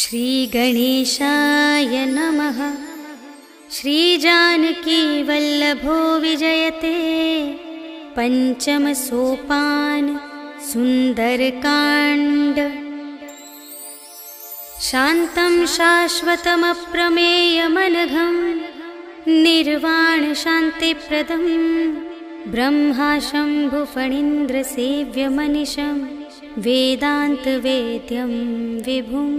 श्रीगणेशाय नमः। श्रीजानकी वल्लभो विजयते पंचम सोपान सुंदरकांड। शान्तं शाश्वतमप्रमेयमनघं निर्वाण शान्तिप्रदं ब्रह्मा शम्भुफणीन्द्रसेव्यमनिशं वेदान्तवेद्यं विभुं।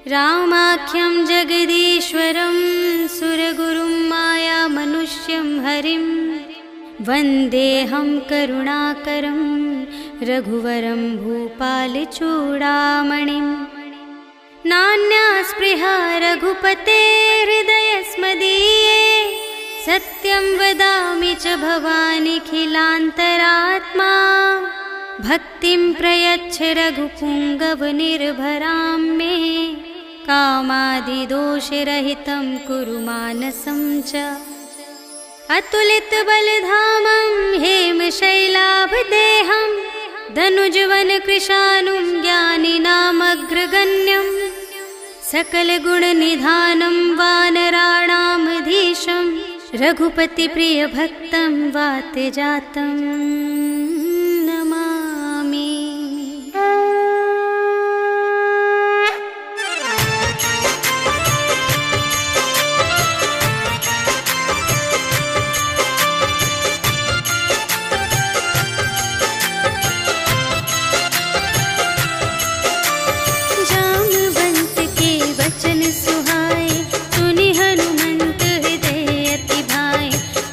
रामाख्यं जगदीश्वरं सुरगुरुं मायामनुष्यं हरिं वन्देऽहं करुणाकरं रघुवरं भूपालचूडामणिं। नान्या स्पृहा रघुपते हृदयस्मदीये सत्यं वदामि च भवानिखिलान्तरात्मा। भक्तिं प्रयच्छ रघुपुङ्गवनिर्भरां मे कामादिदोषरहितं कुरु मानसं च। अतुलितबलधामं हेमशैलाभदेहं धनुजवनकृशानुं ज्ञानिनामग्रगण्यं सकलगुणनिधानं वानराणामधीशं रघुपतिप्रियभक्तं वातजातं नमामि। जामवंत के वचन सुहाए सुनि हनुमंत हृदय अति भाए।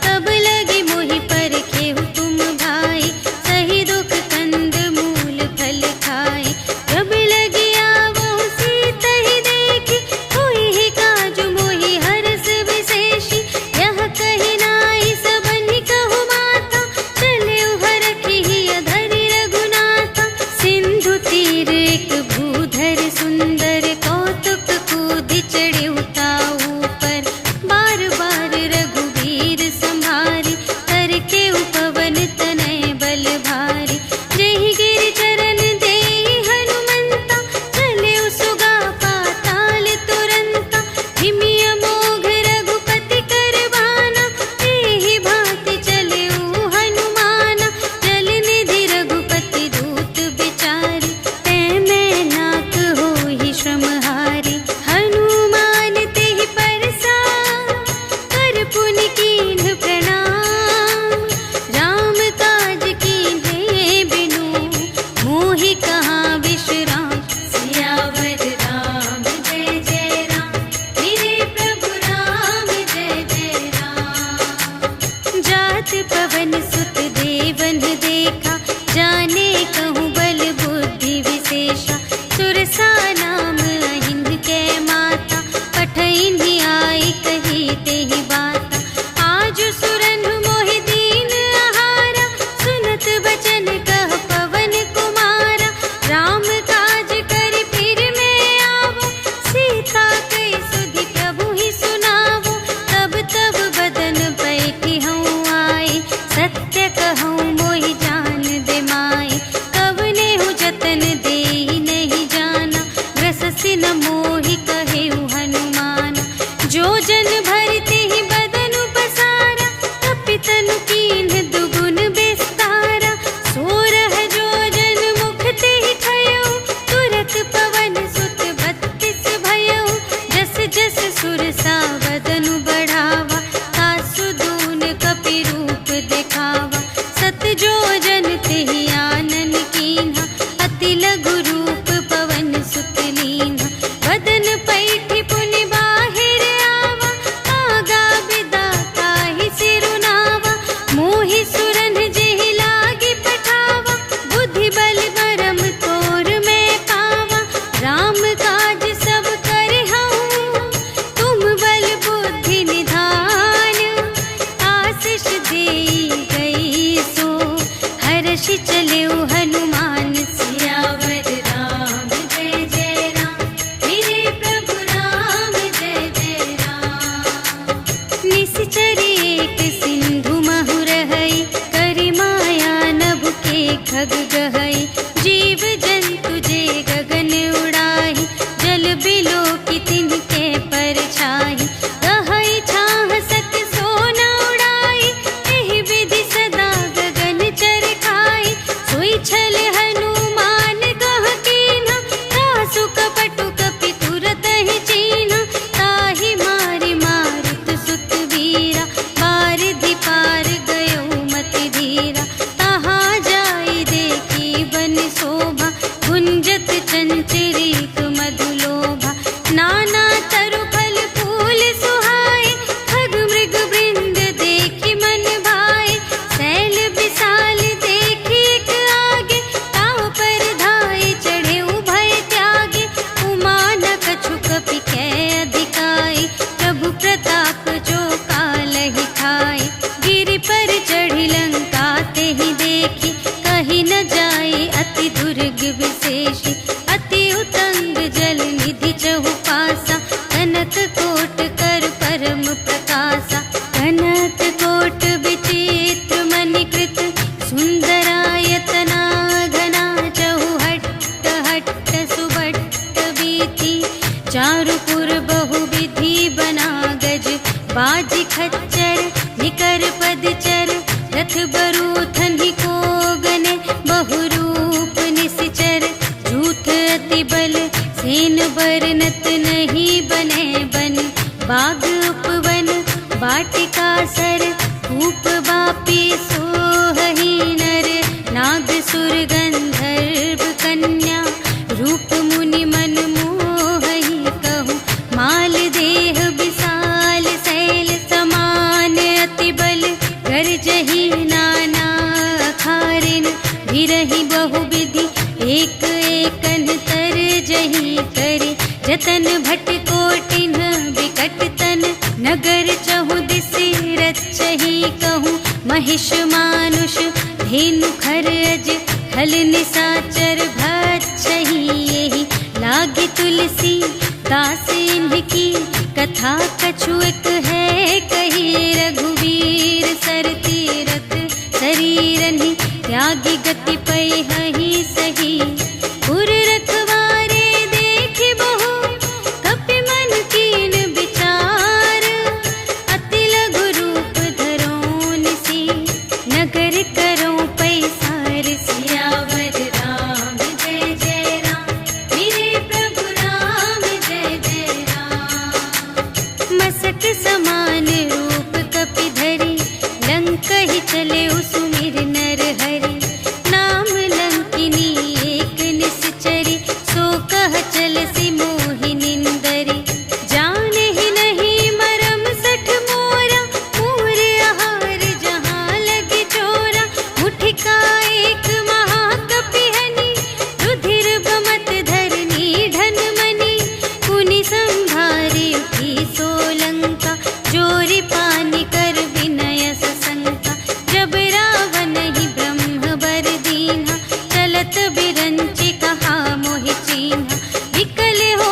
तब लगी मोहि परखेहु तुम भाई सही दुख कंद मूल फल खाए। जब लगी आवो सीतहि देखी होई ही काजु मोहि हरस विशेषी। यह कहि नाई सबनि कहु माता चले हरखि अधरि रघुनाथा। सिंधु तीर एक भूधर सुंदर कौतुक कूदि चढ़े ताऊ पर। बार बार रघुवीर संभारी करके उपवन तनय बल भारी। जेहि गिरि चरण देहि हनुमंता चले सुगा पाताल तुरंता। हिमि अमोघ रघुपति कर बाना एहि भांति चले हनुमाना। जल निधि रघुपति दूत बिचारी तै मैं नाथ होहि श्रमहारी। हनुमान तेहि परसा कर पुनि कीन्ह प्रणाम। राम काज कीन्हे बिनु मोहि कहाँ विश्राम। सियावर राम जय जय राम मेरे प्रभु राम जय जय राम। जात पवन सुत देवन देखा जाने कहूँ बल बुद्धि विशेषा। सुरसा नाम अहिंद के माता पठइन्हि आई कही तेहि बाता। आज सुरन मोहि दीन आहारा सुनत बचन कह पवन कुमारा। राम काज करि फिर मैं आवो सीता कई सुधि प्रभु ही सुनावो। तब तब बदन बैठी हूँ आई सत्य कहूँ मोहि जान दे माई। कवने हूँ जतन देहि नहीं जाना जल निधि चहु पासा, कनक कोट कर परम प्रकाशा। कनक कोट विचित्र मणिकृत, सुंदरायतना घना चहु हट्ट हट्ट सुबट्ट बीती। चारुपुर बहुविधि बना गज, बाजी खच्चर निकर पदचर। रथ बरूथन ही को गने, बहुरूप निश्चर। झूठ अति बल सेन बरनत, नहीं बने बन बाग उपवन। वाटिका सर कूप बापी सोहहि नर, नाग सुर गंधर्व कन्या। रूप मुनि मन मोहहि कहूँ, माल देह विशाल शैल समान। अति बल गर्जहि नाना अखारिन, भिरहि बहुविधि एक एकन तरजहि करि। जतन भट कोटिन विकट तन, नगर चहु दिसि रचहि कहूँ। महिष मानुष धेनु खर अज, हल निसाचर भक्षहि एहि। लागी तुलसी दास इनकी, कथा कछु एक है कही। रघुवीर सर तीरथ शरीरहि, त्यागी गति पैहि सही। पुर रखवारे देखि बहु, कपि मन कीन विचार। अति लघु रूप धरों निसी, नगर करों पैसार। सियावर राम जय जय राम, मेरे प्रभु राम जय जय राम। मसक समान रूप कपि धरि, लंक ही चले सुमिर नर हरि। नाम लंकिनी एक निश्चरी, सो कह चलसि मोहि निंदरी। जाने ही नहीं मरम सठ मोरा, मोर आहार जहाँ लगे चोरा। मुठिका एक महाकपिहनि, रुधिर बमत धरनी ढन मनि। पुनि संभारी उठी सोलंका, जोरि पानि कर विनय सशंका। जब रावण ही ब्रह्म बर दीन्हा, चलत बिरंचि कहा मोहि चीन्हा। विकल हो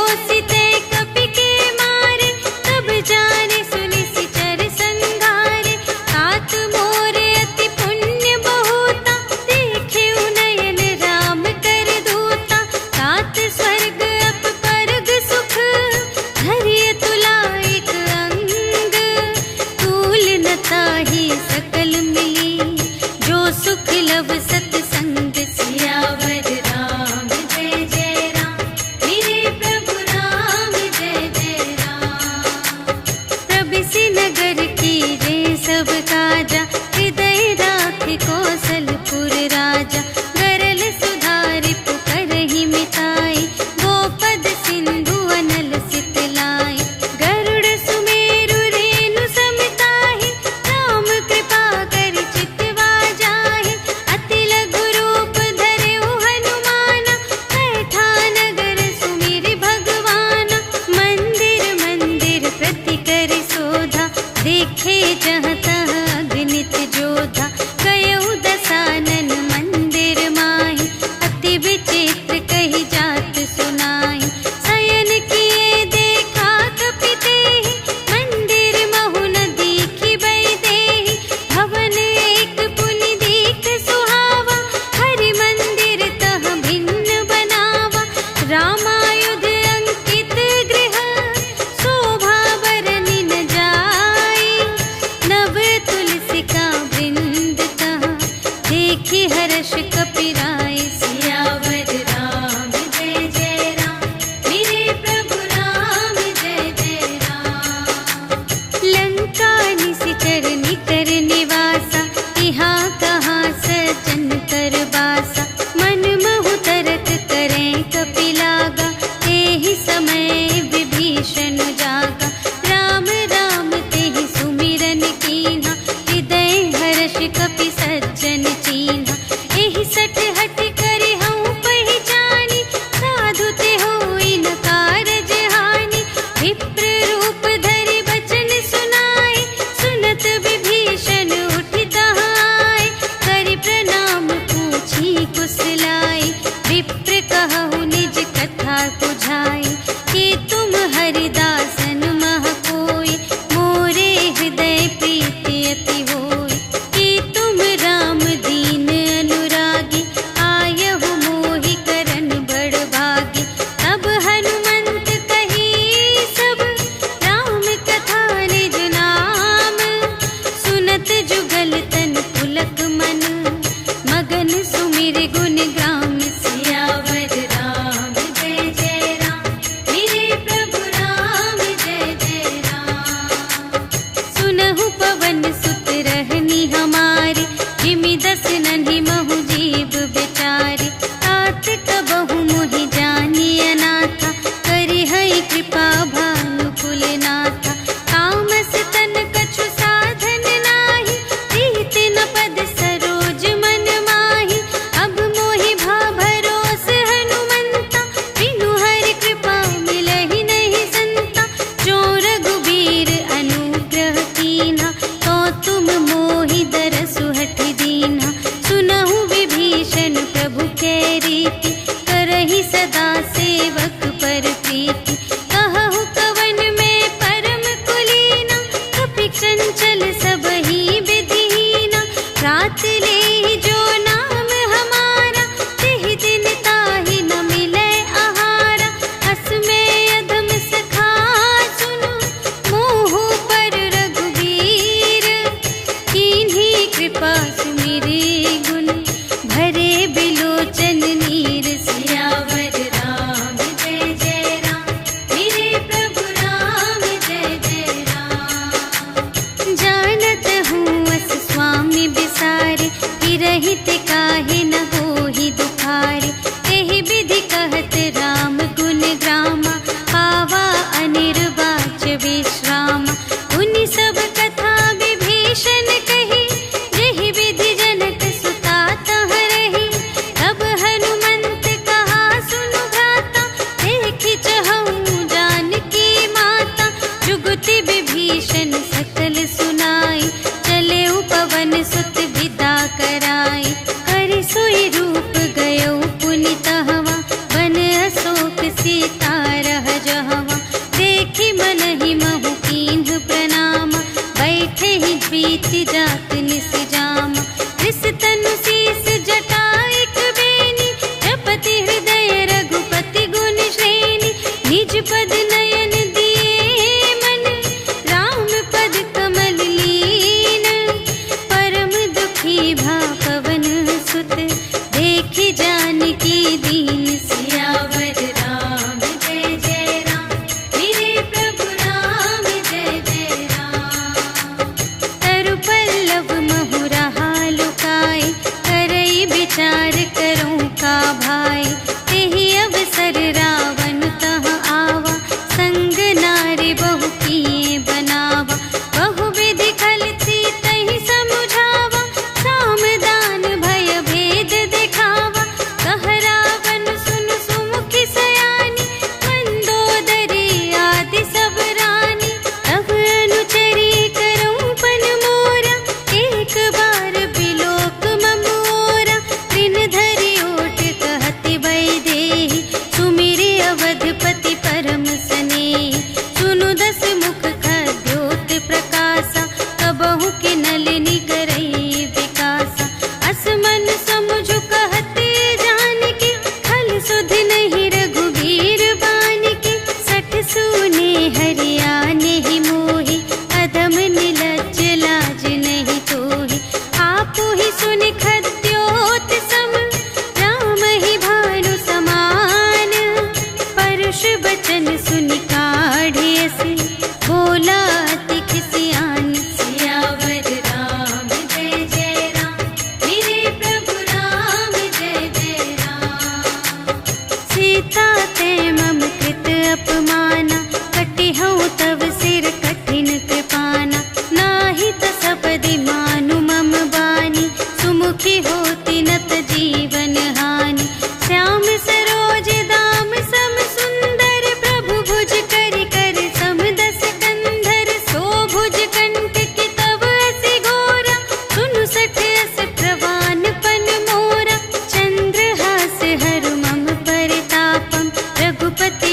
बुझाई, कि तुम हरिदासन मह कोई, मोरे हृदय प्रीति अति होई। कि तुम राम दीन अनुरागी, आयहु मोहि करन बड़ भागी। तब हनुमंत कही सब, राम कथा निज नाम। सुनत जुगल तन पुलक मन, मगन सुमिर गुण ग्राम। सियावर राम जय जय राम, मेरे प्रभु राम जय जय राम। सुनहु पवन सुत रहनी हमारी, जिमि दस नन्हि महु जीव बेचारी। तात कबहु मोहि जानिय नाथा, करिहै कृपा भानु कुलनाथा। तामस तन कछु साधन नाही, प्रीति न पद सरोज मन माही। अब मोहि भा भरोस हनुमंता, बिनु हरि कृपा मिलहि नहीं संता। जो रघुबीर अनुग्रह कीन्हा, तो तुम मोहि दरसु हठि दीन्हा। सुनहु विभीषण प्रभु कै रीति, करहि सदा सेवक पर प्रीति। कहहु कवन में परम कुलीना, कपि चंचल सबहि विधिहीना। रात लेहि जो नाम हमारा, तेहि दिन ताहि न मिलै आहारा। हस में अधम सखा सुनु, मोहु पर रघुबीर। कीन्ही कृपा सुमिरि गुण, भरे बिलोचन नीर। सियावर राम जय जय राम, मेरे प्रभु राम जय जय राम। जानत हूँ अस स्वामी बिसारे, कि रहित काहे न होहि दुखारे। एहि विधि कहत राम गुण ग्रामा, पावा अनिर्वाच विश्रामा। उनि सब कथा विभीषण कही, जेहि विधि जनक सुता तह रही। तब हनुमंत कहा सुनु भ्राता, देखि चहऊँ जानकी माता। जुगति विभीषण सकल सुनाई, चले पवन सुत विदा कराई। करि सोई रूप गयो पुनि तहवा, बन अशोक सीता रह जहवा। देखि मनहि महु कीन्ह प्रणामा, बैठे ही बीति जात निस जामा। रिस तनु शीस जटा एक बेनी, जपति हृदय रघुपति गुण श्रेणी। निज पद नयन दिए मन, राम पद कमल लीन। परम दुखी भा पवन सुत, देखि जानकी दीन। सियावर राम जय जय राम, मेरे प्रभु राम जय जय राम। तरु पल्लव महु रहा लुकाई, करई विचार करूँ का भाई। तेहि अवसर रावण तह आवा, संग नारी बहु किए बनावा। बहु विधि खल सीतहि समुझावा, साम दान भय भेद दिखावा। कह रावण सुन सुमुखि सयानी, मंदोदरी आदि सब रानी। तब अनुचरी करऊँ पन मोरा, एक बार बिलोक ममोरा। त्रिन धरि ओट कहति वैदेही, सुमिरि अवधपति परम स्नेही। सुनु दस मुख खद्योत प्रकाशा, कबहु कि नलिनी करई विकासा। अस मन समुझु कहते जानकी, खल सुध नहीं रघुबीर बानिकी। सठ सूने हरियाने ही मोहि, अधम निलज्ज लाज नहीं तोहि। आपु ही सुनि खद्योत सम, राम ही भानु समान। परुष बचन सुनि काढ़ियसि, बोला अति खिसियान। सियावर राम जय जय राम, मेरे प्रभु राम जय जय राम। सीता ते मम कृत अपमाना, कटिहउँ तव सिर कठिन कृपाना। नाही त सपदि मानु मम बानी, सुमुखी होति नत जीवन हानि। श्याम सरोज दाम सम सुंदर, प्रभु भुज करि कर सम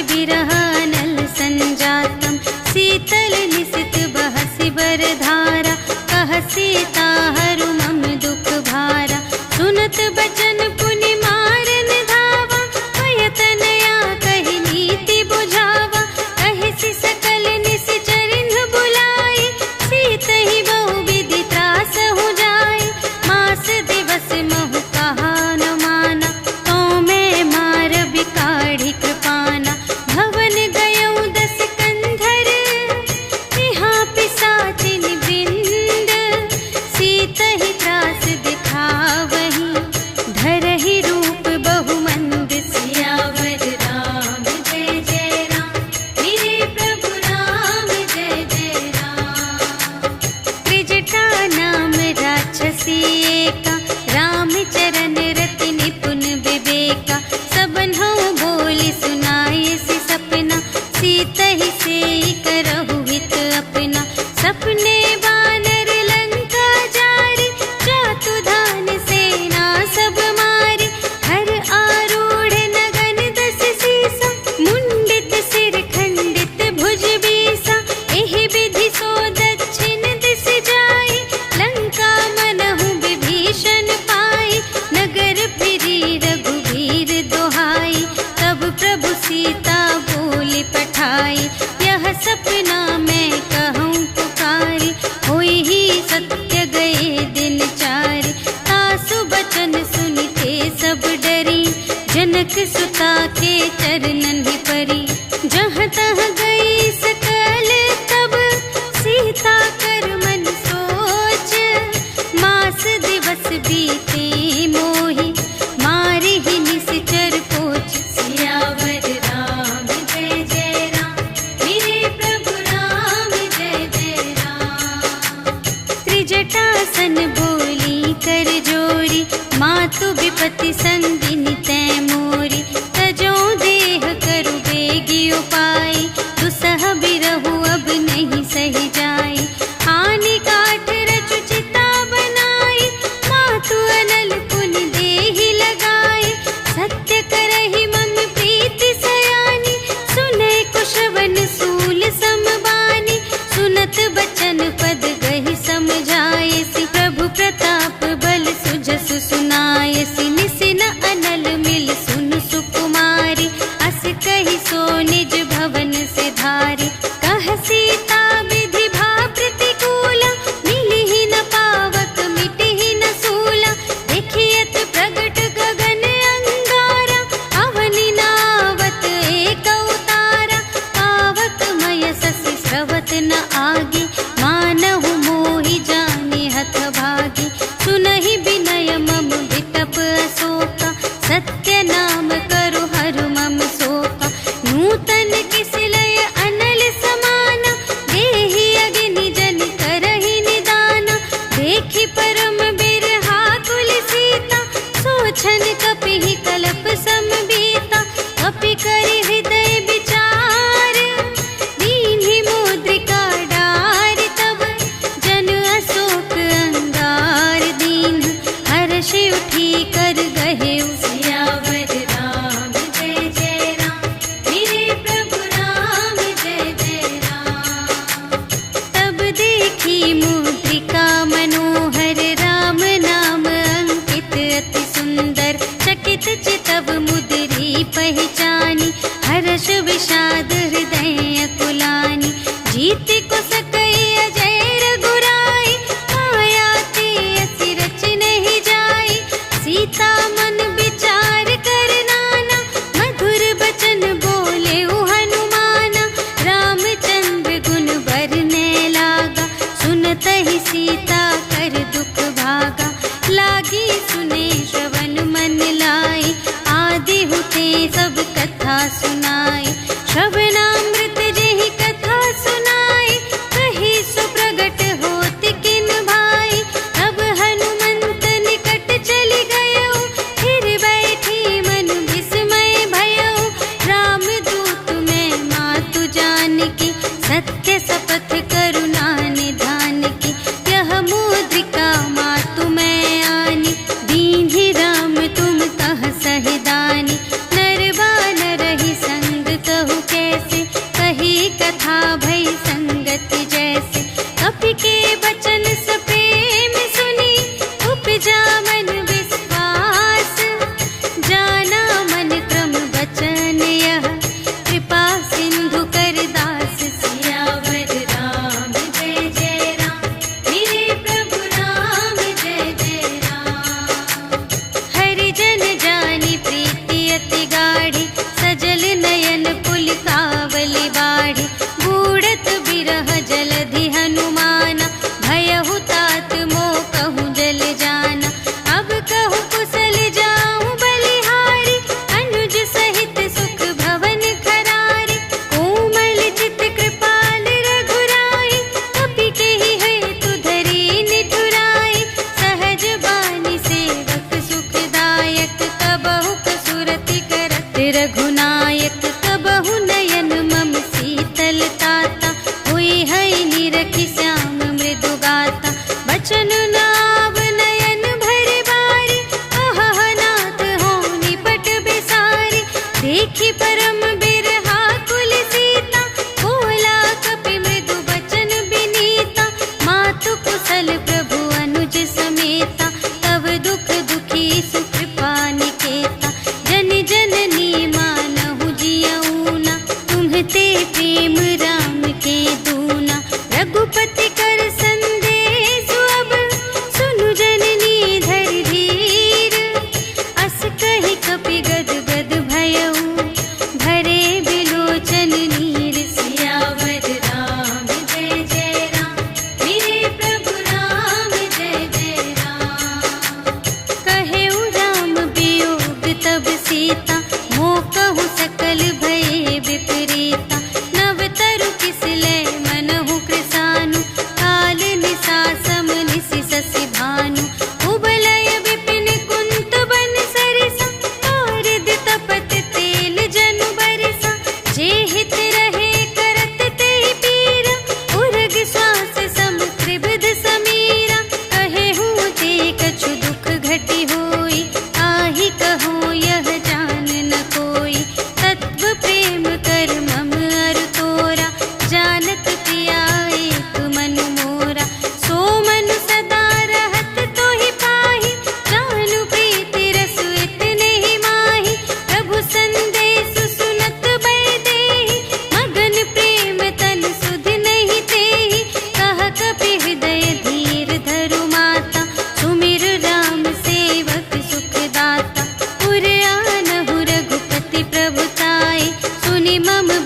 विरह अनल संजातम। शीतल निशित बहसि बरधारा, कह सीता हरु मम दुख भारा। सुनत बचन पुनि मारन धावा, भयतनया कहि नीति बुझावा। कहि सकल निशिचरिन बुलाई, सीतहि बहु विधि त्रास हो जाय। मास दिवस महु कहा न माना, तो मैं मार बिकाढ़ी कृपाना। भवन गयौ दस कंधर, यहाँ पिसाचिन वृंद। सीतहि त्रास दिखावहीं, धरहि रूप बहुमंद। सियावर राम जय जय राम, मेरे प्रभु राम जय जय राम। त्रिजटा नाम राक्षसी एका, राम चरण रति निपुण विवेका। सबन्हु बोली सुनाए सि सपना, सीतहि सेई करहु हित अपना। सपने बानर लंका जारी, जातु धान सेना सब मारी। हर आरूढ़ नगन दस सीसा, मुंडित सिर खंडित भुज बीसा। एहि विधि सो दक्षिण दिस जाई, लंका मनहु विभीषण पाई। नगर फिरी रघुवीर दोहाई, तब प्रभु सीता बोली पठाई। यह सपना मैं कहूँ पुकारी, होई ही सत्य गए दिन चारि। तासु बचन सुनिते सब डरी, जनक सुता के चरणन ही परी। जहाँ तहाँ गई सकल तब, सीता कर मन सोच। मास दिवस बीते मोहि, मारि ही निशिचर पोच। सियावर राम जय जय राम, मेरे प्रभु राम जय जय राम। त्रिजटासन बोली कर जोरी, मातु विपति संगिनी तै मोरी। तजो देह करु बेगी उपाय, दुसह बिरहु अब नहीं सही जाई। आनी काठ रचु चिता बनाई, मातु अनल पुनि देहि लगाई। सत्य करहि मम प्रीति सयानी, सुनै कुशवन सूल समबानी। सुनत बचन पद गहि समझायसि, प्रभु प्रताप बल सुजसु सुनायसि। निसिन अनल मिल सुन सुकुमारी, अस कहि सो निज भवन से धारी। कह सीता विधि भा प्रतिकूला, मिलिहि न पावक मिटिहि न सूला। देखियत प्रगट गगन अंगारा, अवनि नावत एक अवतारा। पावक मय ससि स्रवत न आगे, मानहु मोहि जानि हथ भागी। सुनहि विनय मम विटप अशोका, सत्य नाम करु हरु मम शोका। नूतन किसिलय अनल समाना, देहि अग्नि जन करहि निदाना। देखि परम बिरहा कुल सीता, सोचन कपिहि कलप समबीता। कपि करि हृदय विचार, दीन्हि मुद्रिका डार। तब जन अशोक अंगार दीन, हर्षि उठी कर गहेउ। सियावर राम जय जय राम, मेरे प्रभु राम जय जय राम। तब देखी मुद्रिका मनोहर, राम नाम अंकित अति सुंदर। चकित चितव मुद्री पहचानी, हर्ष विषाद हृदय अकुलानी। जीति को सकई अजय रघुराई, माया ते असि रच नहीं जाई। सीता मन विचार कर नाना, मधुर बचन बोले हनुमाना। रामचंद्र गुण बरने लागा, सुनतहि सीता कर दुख भागा। लागी सुने श्रवण मन लाई, आदि हुते सब कथा सुनाई। श्रवणामृत जेहि कथा सुनाई, कही सो प्रगट होत किन भाई। तब हनुमंत निकट चली गयो, फिर बैठी मन विस्मय भयो। राम दूत मैं मातु जानकी, सत्य शपथ करुणा निधान की। यह मुद्रिका मातु मैं आनी, दीन्हि राम तुम कह सहिदानी। नर बानर ही संग कहु,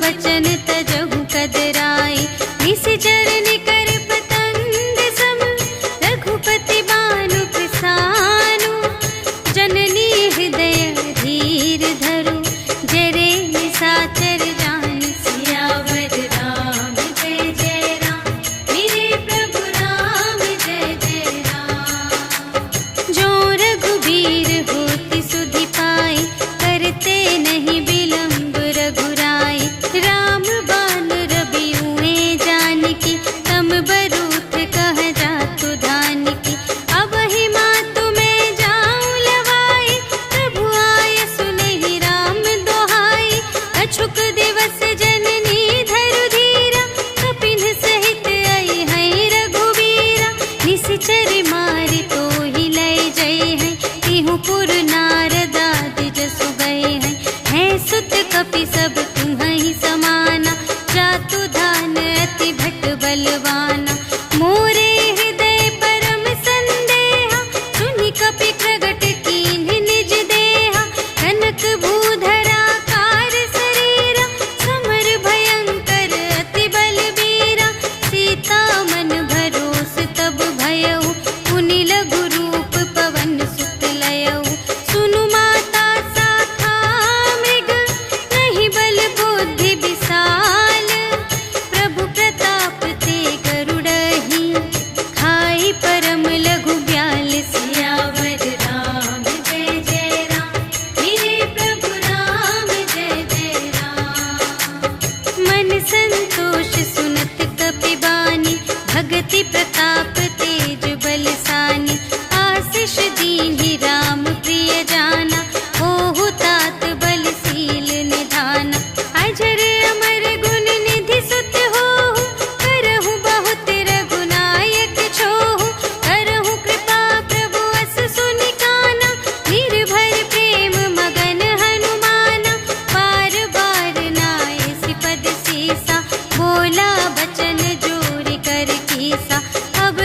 बचन तजहु कदराई। निश्चर निकर पतंग सम रघुपति बानु प्रसानु। जननी हृदय धीर धरु जरे निसाचर जान। सियावर राम जय जय राम मेरे प्रभु राम जय जय राम। जो रघुबीर होति सुधि पाई करते नहीं विलंब रघुराई। राम बान रबियुए जानकी तम बरूथ कह जातु धानकी। अब ही मातु मैं जाऊं लवाई प्रभु आय सुनहि राम दोहाई। अछुक दिवस जननी धरु धीरा कपिन सहित आई है रघुवीरा। निश्चर मारि तो ही लय जय है तिहु पुर नारद आदि जसु गए हैं। है सुत कपि सब तुम्हि समाना जातु धान अति भट बलवाना। मोरे हृदय परम संदेहा सुनि कपि प्रगट कीन्ह निज देहा। कनक भूधरा कार शरीरा समर भयंकर अति बलबीरा। सीता मन भरोस तब भयउ पुनि लघु रूप पवन सुत लयउ। सुनु माता शाखा मृग नहीं बल बुद्धि विशाल। प्रभु प्रताप ते गरुड़हि खाई परम लघु ब्याल। सियावर राम जय जय राम मेरे प्रभु राम जय जय राम। मन संतोष सुनत कपि बानी भगति प्रताप तेज बलसानी। आशीष दीन्हि राम प्रिय जाना होहु तात बलशील निधाना। अजर अमर गुण निधि सुत होहु करहु बहुत रघुनायक छोहु। करहु कृपा प्रभु अस सुनि काना निर्भर प्रेम मगन हनुमाना। बार बार नाय सिपद सीसा बोला बचन जोरि कर कीसा। अब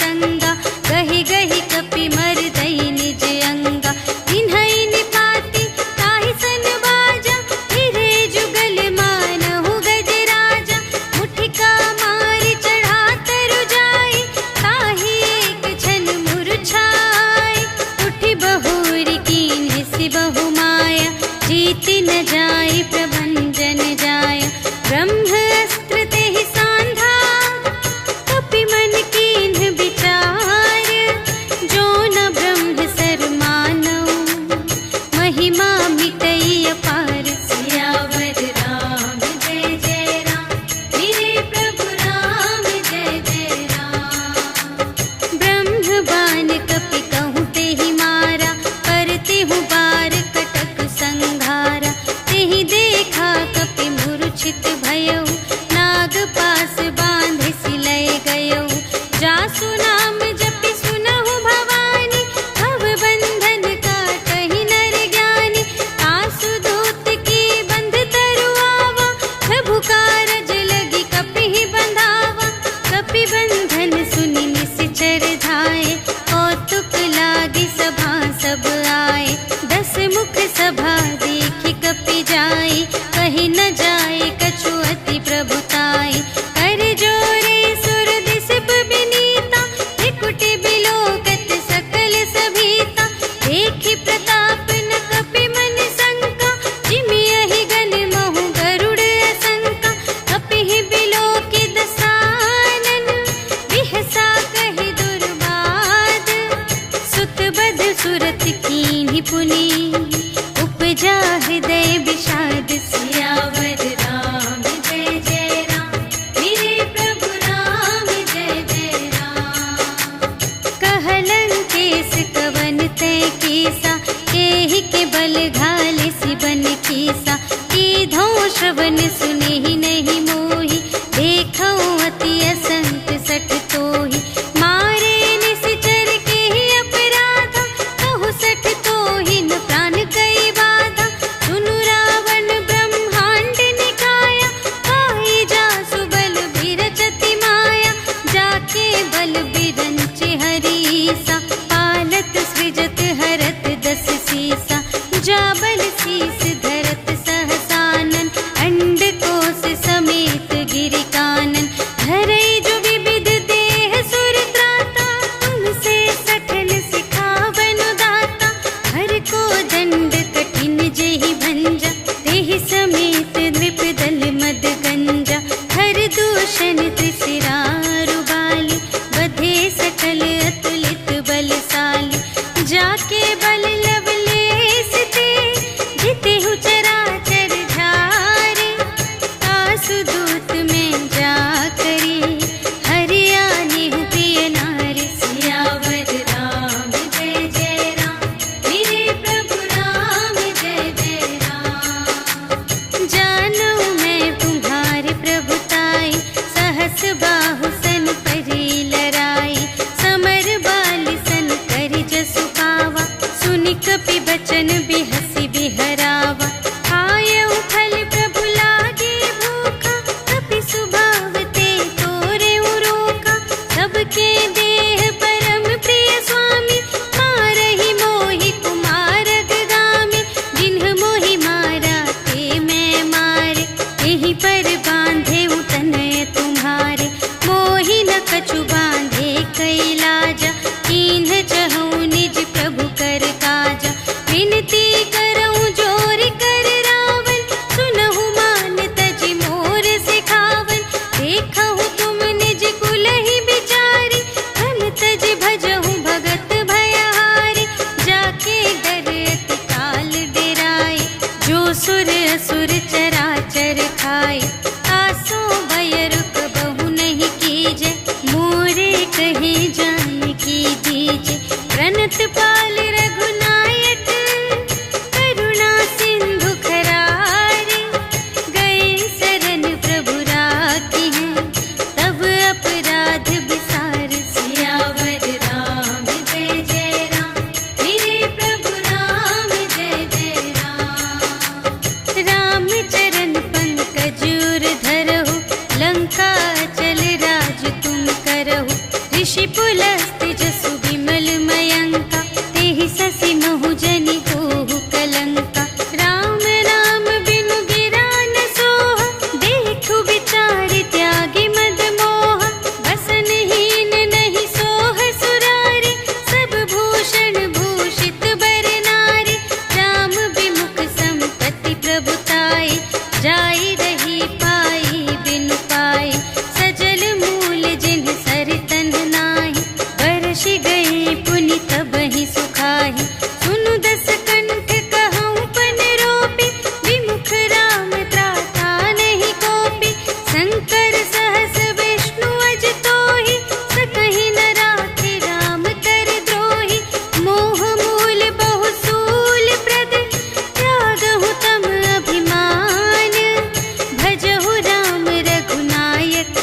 संगा, गहि गहि कपि मरदई निज अंगा। इन्हई निपाति ताहि सन बाजा, फिरे जुगल मानहु गजराजा। मुठिका मारि चढ़ा तरु जाई, ताहि एक छन मुरझाई। उठि बहुरी कीन्ह सि बहु माया, जीति न जाई प्रभंजन जाया। ब्रह्म अस्त्र तेहि सांधा, कपि मन कीन्ह विचार। जो न ब्रह्म सर मानऊ, महिमा मिटई अपार। सियावर राम जय जय राम, मेरे प्रभु राम जय जय राम। ब्रह्म बाण कपि कहूँ तेहि मारा, पर तेहु बार कटक संघारा। तेहि देखा कपि मूर्छित भयउ, नाग पास बांधे सिलय गयउ। जासु नाम जपि सुनहु भवानी, भव बंधन काटहि नर ज्ञानी। तासु दूत की बंध तरु आवा, प्रभु कारज लगी कपि बंधावा। कपि बंधन सुनि निश्चर धाये, कौतुक लागी सभा सब आए। 10 मुख सभा देखि कपि जाई, कहि न जाए कछु अति प्रभुताई। कर जोरे सुर दिसप बिनीता, त्रिकुटि बिलोकत सकल सभीता। देखि प्रताप न कपि मन शंका, जिमियहि गन महु गरुड़ असंका। कपिहि बिलोकि दसानन, बिहसा कहि दुर्बाद। सुत बध सुरत कीन्हि पुनि, उपजा हृदय विषाद। सियावर राम जय जय राम, मेरे प्रभु राम जय जय राम। कहलंकेश कवन तै कीसा, एहि के बल घाले सिबन कीसा। कीधौं श्रवण सुनेहि नहीं मोहि, देखौं अति असंत सठ तोहि। मारे निश्चर केहि अपराधा, कहु सठ तोहि न प्राण कई बाधा। सुनु रावण ब्रह्मांड निकाया, पाई जासु बल बिरचति माया। जाके बल बिरंचि हरीसा, पालत सृजत हरत 10 सीसा। जा बल शीस धरत सहसानन, अंड कोश समेत गिरि कानन। धरई जो विविध देह सुर त्राता, तुमसे सठन सिखावनु दाता। हर को दंड कठिन जेहि भंजा, तेहि समेत नृप दल मद गंजा। हर दूषण त्रिशिरारु बाली, बधे सकल अतुलित बलशाली। जाके बल लवलेश ते, जितेहु चराचर झारे। तासु दूत में जा करी, हरियानेहु प्रिय नारी। सियावर राम जय जय राम, मेरे प्रभु राम जय जय राम। जानऊ मैं तुम्हारे प्रभुताई, सहस बाहु सन परी लराई। समर बा हस्त जसु विमल मयंका, तेहि ससि महु जनि होहु कलंका। राम नाम बिनु गिरा न सोह, देखु विचार त्यागी मद मोह। बसनहीन नहीं सोह सुरारी, सब भूषण भूषित बर नारी। राम विमुख संपत्ति प्रभुताई, जाई रही पाई बिनु पाई। सजल मूल जिन्ह सर तन नाही, बरषि गई पुनि तबहि सुखाहि। सुनु दस कंठ कहऊँ पन रोपी, विमुख राम त्राता नहीं कोपी। शंकर सहस विष्णु अज तोहि, सकहि न राखि राम कर द्रोहि। मोह मूल बहु सूल प्रद, त्यागहु तम अभिमान। भजहु राम रघुनायक,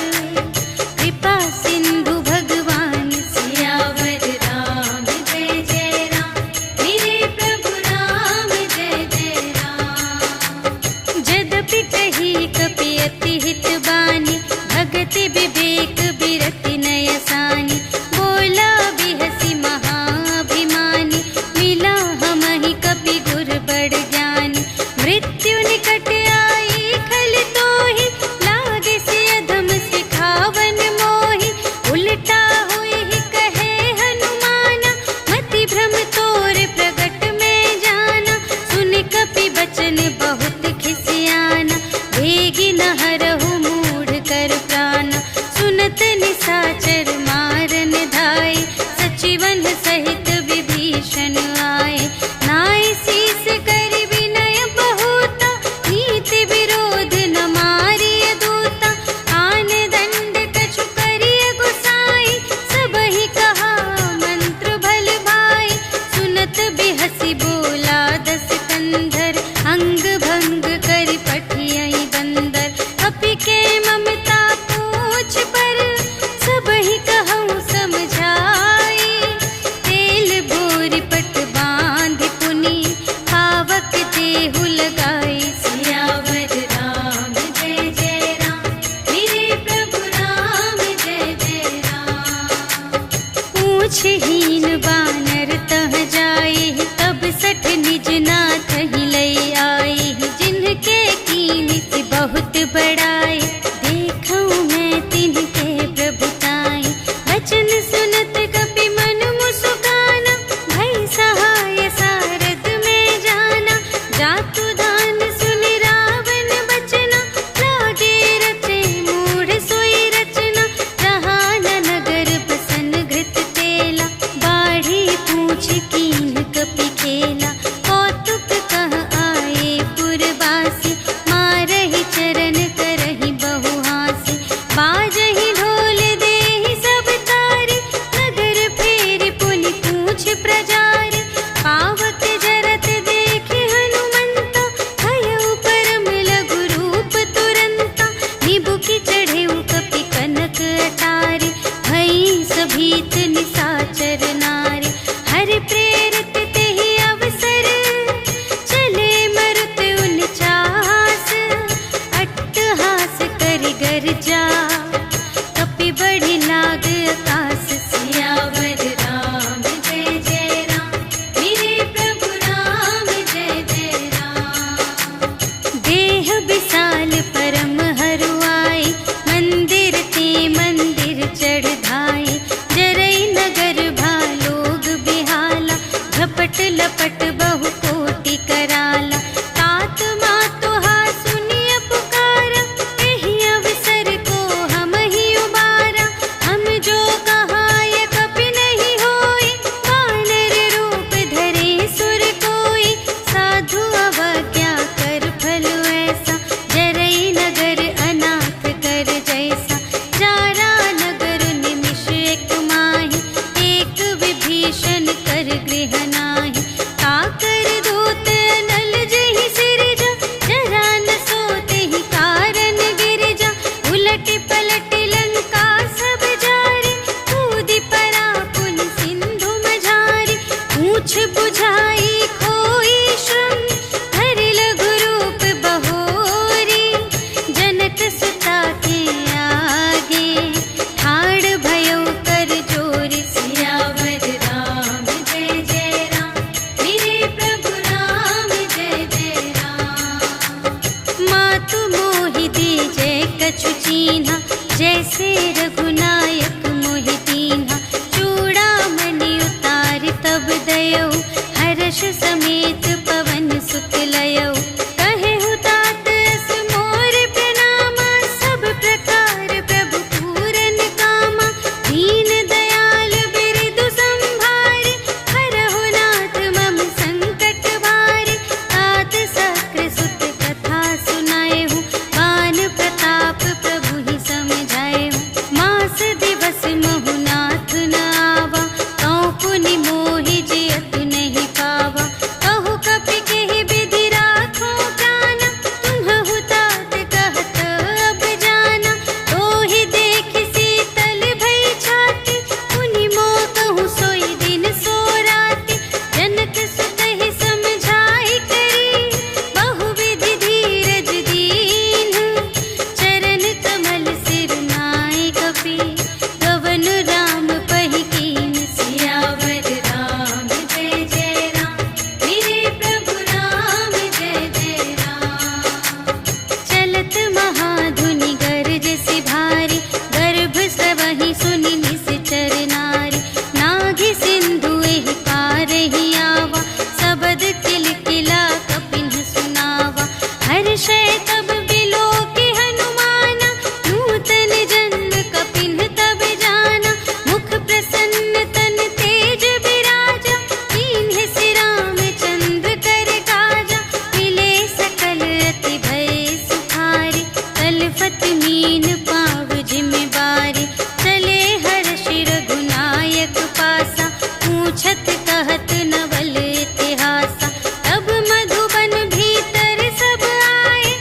कृपा सिंधु भगवान। सियावर राम जय जय राम, मेरे प्रभु राम जय जय राम। जदपि कही कपि अति हित बानी, भगति विवेक बिरति नय सानी। बोला बिहसि महाभिमानी, मिला हमहि कपि गुर बड़ ज्ञानी। मृत्यु निकट आई खल तोहि, लागे से अधम सिखावन मोहि। उलटा हुई कहे हनुमाना, मति भ्रम तोर प्रगट में जाना। सुन कपि बचन बहुत खिसियाना, वेगी न हरहु मूढ़ कर प्राना। सुनत निसाचर मारन धाय, सचिवन सहित विभीषण आए। नाय शीस कर विनय बहुता, नीति विरोध न मारिय दूता। आन दंड कछु करिय गुसाई, सबहि कहा मंत्र भल भाई। सुनत बिहसि बोला दस कंधर, अंग भंग कर पठियहि बंदर। कपि के ममता पूछ पर, सबहि कहऊँ समझाई। तेल बोरि पट बाँधि पुनि, पावक देहु लगाई। सियावर राम जय जय राम, मेरे प्रभु राम जय जय राम। पूछहीन बानर तह जाई, तब सठ निज नाथ ही लई आई। जिनके कीन्हि बहुत बड़ाई, देखऊँ मैं तिनके प्रभुताई। बचन सुनत कपि मन मुसुकाना, भई सहाय सारथ में जाना। जातु दान सुनि रावण बचना, लागे रचे मूढ़ सोई रचना। जहाँ न नगर बसन घृत तेला, बाढ़ी मोहु सोई दिन सो राति, जनक सुतहि समझाई करी, बहुविधि धीरज दीन्ह, चरण कमल सिर नाय कपि, गवन राम पहि कीन। सियावर राम जय जय राम, मेरे प्रभु राम जय जय राम। चलत महाधुनि गरज सि भारी, गर्भ स्रवहि सुनि निश्चर नारी, नाघि सिंधु एहि पारहि आवा, सबद किलकिला कपिन्ह सुनावा। हर्षै तब बिलोकि हनुमाना, नूतन जन्म कपिन्ह तब जाना। मुख प्रसन्न तन तेज बिराजा, कीन्ह सि रामचंद्र कर काजा। मिले सकल अति भय सुखारी, तलफत मीन पाव जिमि बारी। चले हर्षि रघुनायक पासा, पूछत कहत नवल इतिहासा। तब मधुबन भीतर सब आए,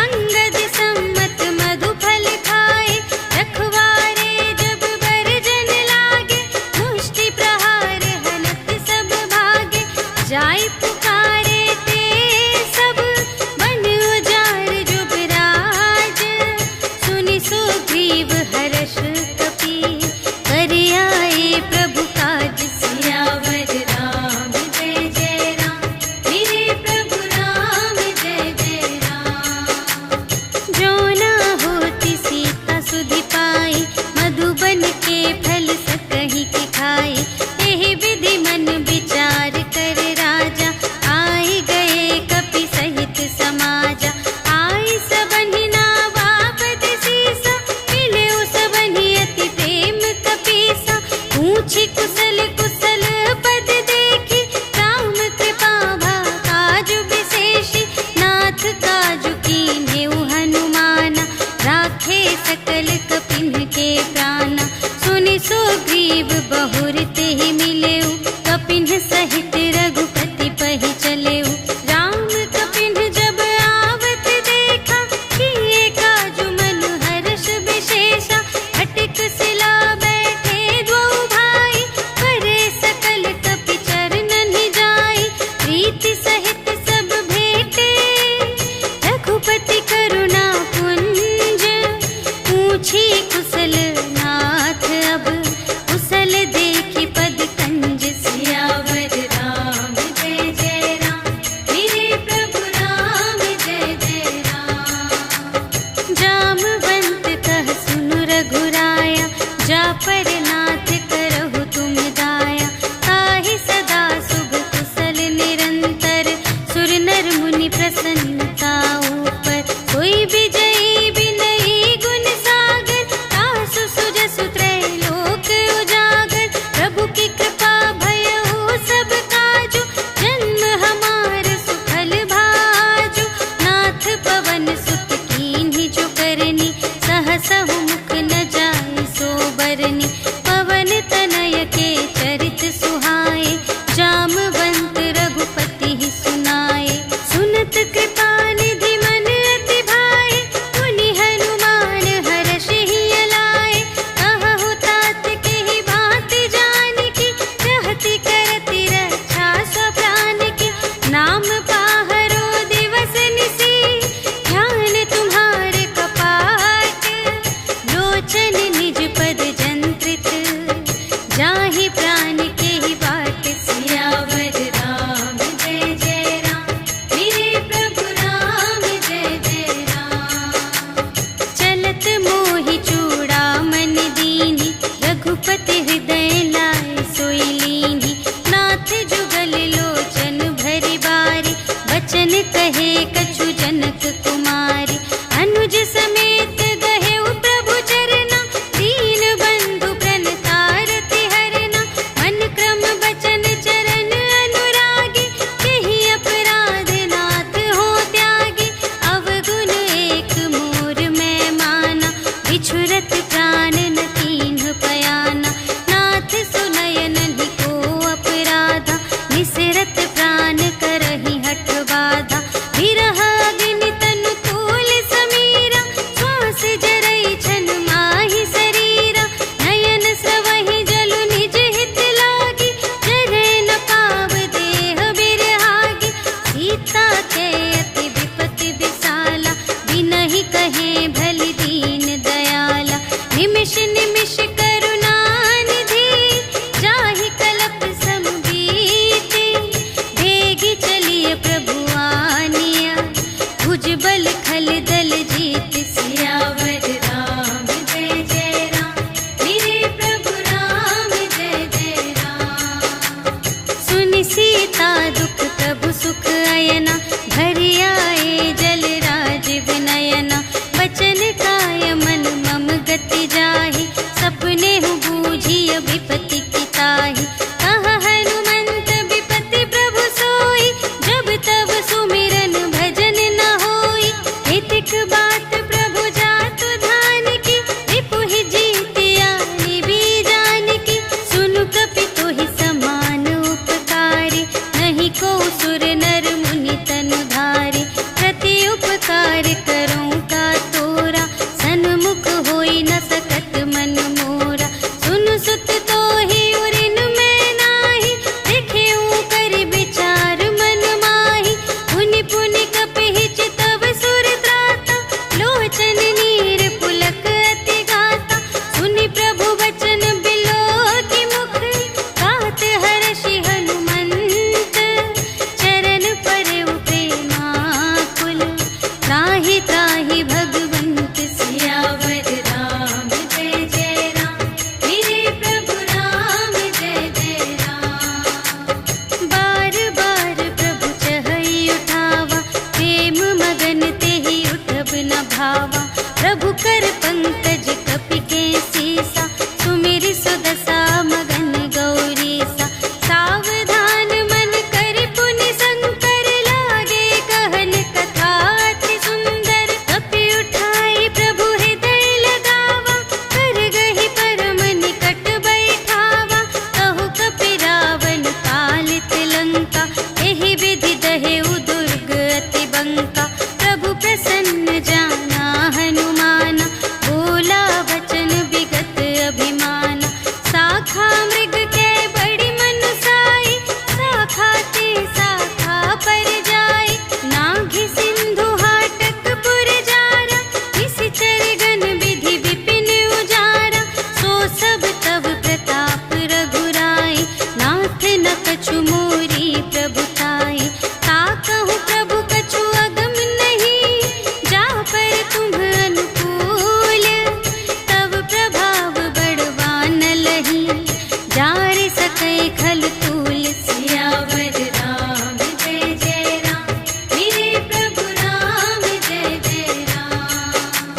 अंगद सम्मत मधु फल खाए। रखवारे जब बरजन लागे, मुष्टि प्रहार हनत सब भागे। जाय पुकारे ते सब, बन उजाड़ जुबराज। सुनि सुग्रीव हर्ष कपि, कर आए प्रभु काज। सियावर राम जय जय राम, मेरे प्रभु राम जय जय राम। जो न होति सीता सुधि पाई, मधुबन के फल सकहि के खाई। एहि विधि मन विचार कर राजा, आए गए कपि सहित समाजा। आए सबहि नावा पद सीसा, मिले सबहि अति प्रेम कपीसा। पूछी कुशल कुशल पद देखी, राम कृपा भा काजु विशेषी। नाथ काजु कीन्हेउ हनुमाना, राखे सकल कपिन्ह के प्राणा। सुनि सुग्रीव बहुर तेहि मिलेउ, कपिन्ह सहित रघुपति पहि चलेउ। राम कपिन्ह जब आवत देखा, किए काजु मनु हर्ष विशेषा। फटिक सिला बैठे द्वौ भाई, करे सकल कपि चरणनि जाई। प्रीति सहित सब भेटे, रघुपति करुणा पुंज। पूछी कुशल नाथ अब, कुशल देखि पद कंज। सियावर राम जय जय राम, मेरे प्रभु राम जय जय राम। जामवंत कह सुनु रघुराया, जा पर नाथ करहु तुम दाया। ताहि सदा शुभ कुशल निरंतर, सुर नर मुनि प्रसन्नता ऊपर। कोई विजयी विनयी गुण सागर, तासु सुजसु त्रैलोक उजागर। प्रभु की कृपा भयउ सब काजु, जन्म हमार सुफल भाजु। नाथ पवन सुत कीन्हि जो करनी, सहसहु मुख न जाय सो बरनी। पवन तनय के चरित सुहाए, जामवंत रघुपति ही सुनाए। सुनत कृपा निधि मन अति भाए, मुनि हनुमान हर्षि अलाए। कहु तात केहि बात जानकी, रहति करति रक्षा स्वप्रान की। नाम पाहरो दिवस निसी, ध्यान तुम्हारे कपाट। लोचन निज पद जंत्रित, जाहि प्राण केहि बाट। सियावर राम जय जय राम, मेरे प्रभु राम जय जय राम। चलत मोहि चूड़ामणि दीन्हि, रघुपति हृदय लाय सोई लीन्हि। नाथ जुगल लोचन भरि बारी, बचन कहे कछु जनक कुमारी। अनुज समेत गहेउ प्रभु चरना, दीन बंधु प्रणतारति हरना। मन सकै खल तूल। सियावर राम जय जय राम, मेरे प्रभु राम जय जय राम।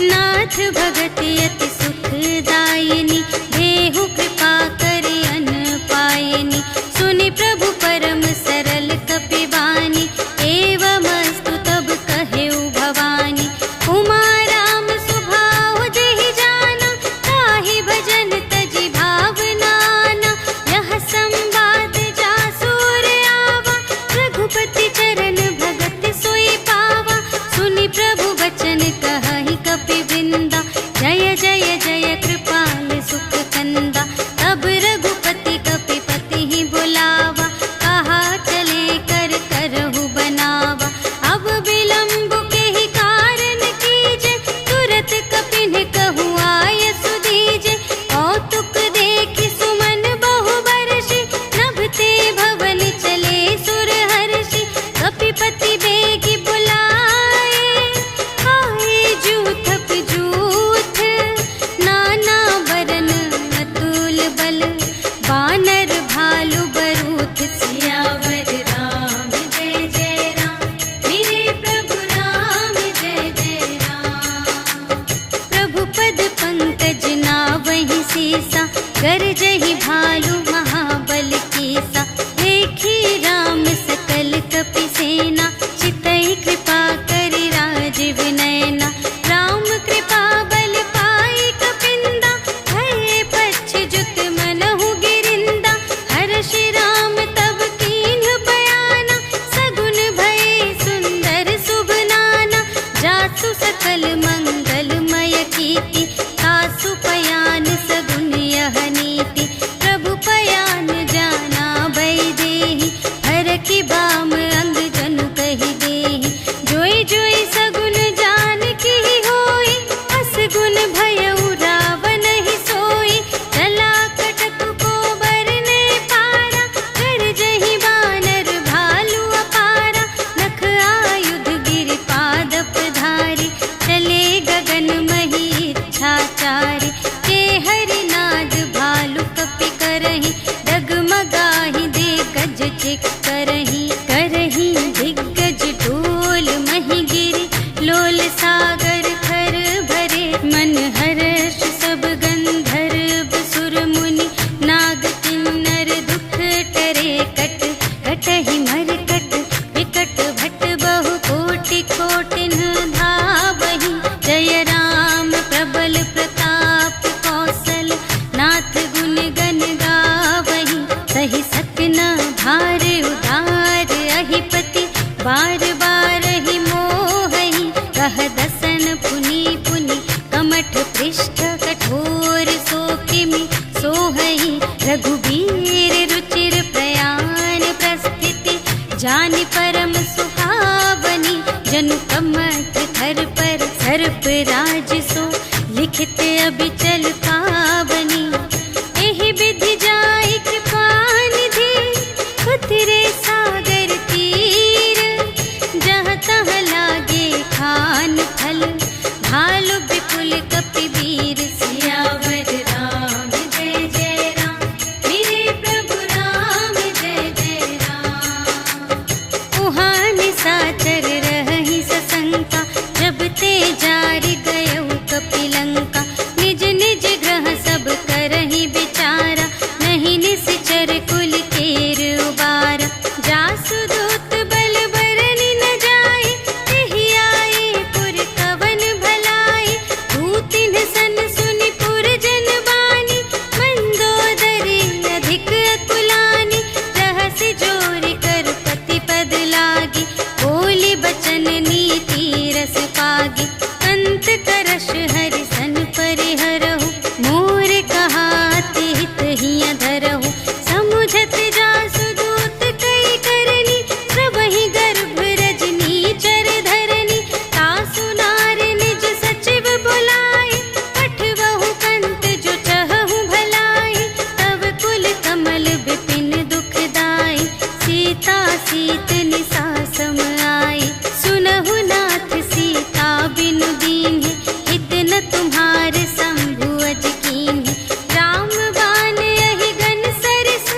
नाथ भगत अति सुखदायिनी, देहु कृपा करि अन पायिनी। सुनि प्रभु परम सरल कपिवानी, एवमस्तु तब कहेउ भवानी। उमा राम सुभाव जेहि जाना, ताहि भजन तजि भावनाना। यह संवाद जासुर आवा, रघुपति चरण भगत सोई पावा। सुनि प्रभु वचन कहहि कपिवृंदा, जय जय जय कृपाल सुख कंदा। तब रघुपति कपिपति ही बुलावा, कहा चले कर करहु बनावा। अब विलंब के ही कारण कीजे, तुरत कपिन कहु आय सुदीजे। कौतुक देखि सुमन बहु बरषि, नभते भवन चले सुर हर्षि। कपिपति बेगी बुलाए, आए जूथप जूथ। नाना बरन अतुल बल, बानर भालु बरूथ। सियावर राम जय जय राम, मेरे प्रभु राम जय जय राम। प्रभु पद पंकज नावहि सीसा, गरजहि भालु महाबल कीसा। देखी राम सकल कपि सेना, चितई कृपा करि राजीव नयना। राम कृपा बल पाई कपिंदा, भये पच्छ जुत मनहु गिरिंदा। हर्षि राम तब कीन्ह बयाना, सगुन भये सुंदर शुभ नाना। जासु सकल मंगलमय कीर्ति, तासु पयान सगुन यह नीति। प्रभु पयान जाना भय देहि, हरखि बाम अंग जनु कहि देहि। जोई जोई सगुन जान की होई, असगुन भयउ रावण ही सोई। चला कटक को बरने पारा, गरजहि बानर भालु अपारा। नख आयुध गिरि पादप धारी, चले गगन मही इच्छाचारी। के हरिनाद भालु कपि करहि, डगमगाहि दे गज चिक करहि। करहि दिग्गज ढोल महि गिरि, लोल सागर खर भरे। मन हर्ष सब गंधर्व सुर मुनि, नाग किन्नर दुख टरे। कट कटहि मरकट विकट भट, बहु कोटि कोटिन धावहि। जय राम प्रबल प्रताप कौशल, नाथ गुण गण गावहि। सहि सकना भार उदार अहिपति, बार बार ही मोहहि। कह दसन पुनि पुनि, कमठ पृष्ठ कठोर सो किमि सोहहि। रघुबीर रुचिर प्रयाण प्रस्थिति, जानि परम सुहावनी। जनु कमठ धर पर सर्प राज सो, लिखित अबिचल पावनी। एहि विधि जाई कृपा निधि, उतरे सागर तीर। जहाँ तहाँ लागे खान फल, भालु विपुल कपि वीर। सियावर राम जय जय राम, मेरे प्रभु राम जय जय राम। उहाँ निशाचर रहहि सशंका, जब ते जारि गयउ कपि लंका। निज निज ग्रह सब करहि विचारा, नहीं निश्चर कुल केर उबारा। जासु दूत बल बरनि न जाय, तेहि आए पुर कवन भलाई। दूतिन सन सुनि पुर जन बानी, मंदोदरी अधिक अकुलानी। रहसि जोरि कर पति पद लागी, बोली बचन नीति रस पागी। अंत करश हरि सन परिहरहु, मोर कहाति हित हिय धरहु। समुझत जासु दूत कई करनी, प्रभहि गर्भ रजनी चर धरनी। तासु नार निज सचिव बुलाए, पठबहु कंत जो चहहु भलाई। तब कुल कमल विपिन दुखदाई, सीता सीत निसा सम आई। सुनहु नाथ सीता बिनु दीन्हि, हित न तुम्हारे शंभु अज कीन्हि। राम बाण यहि गन सरिस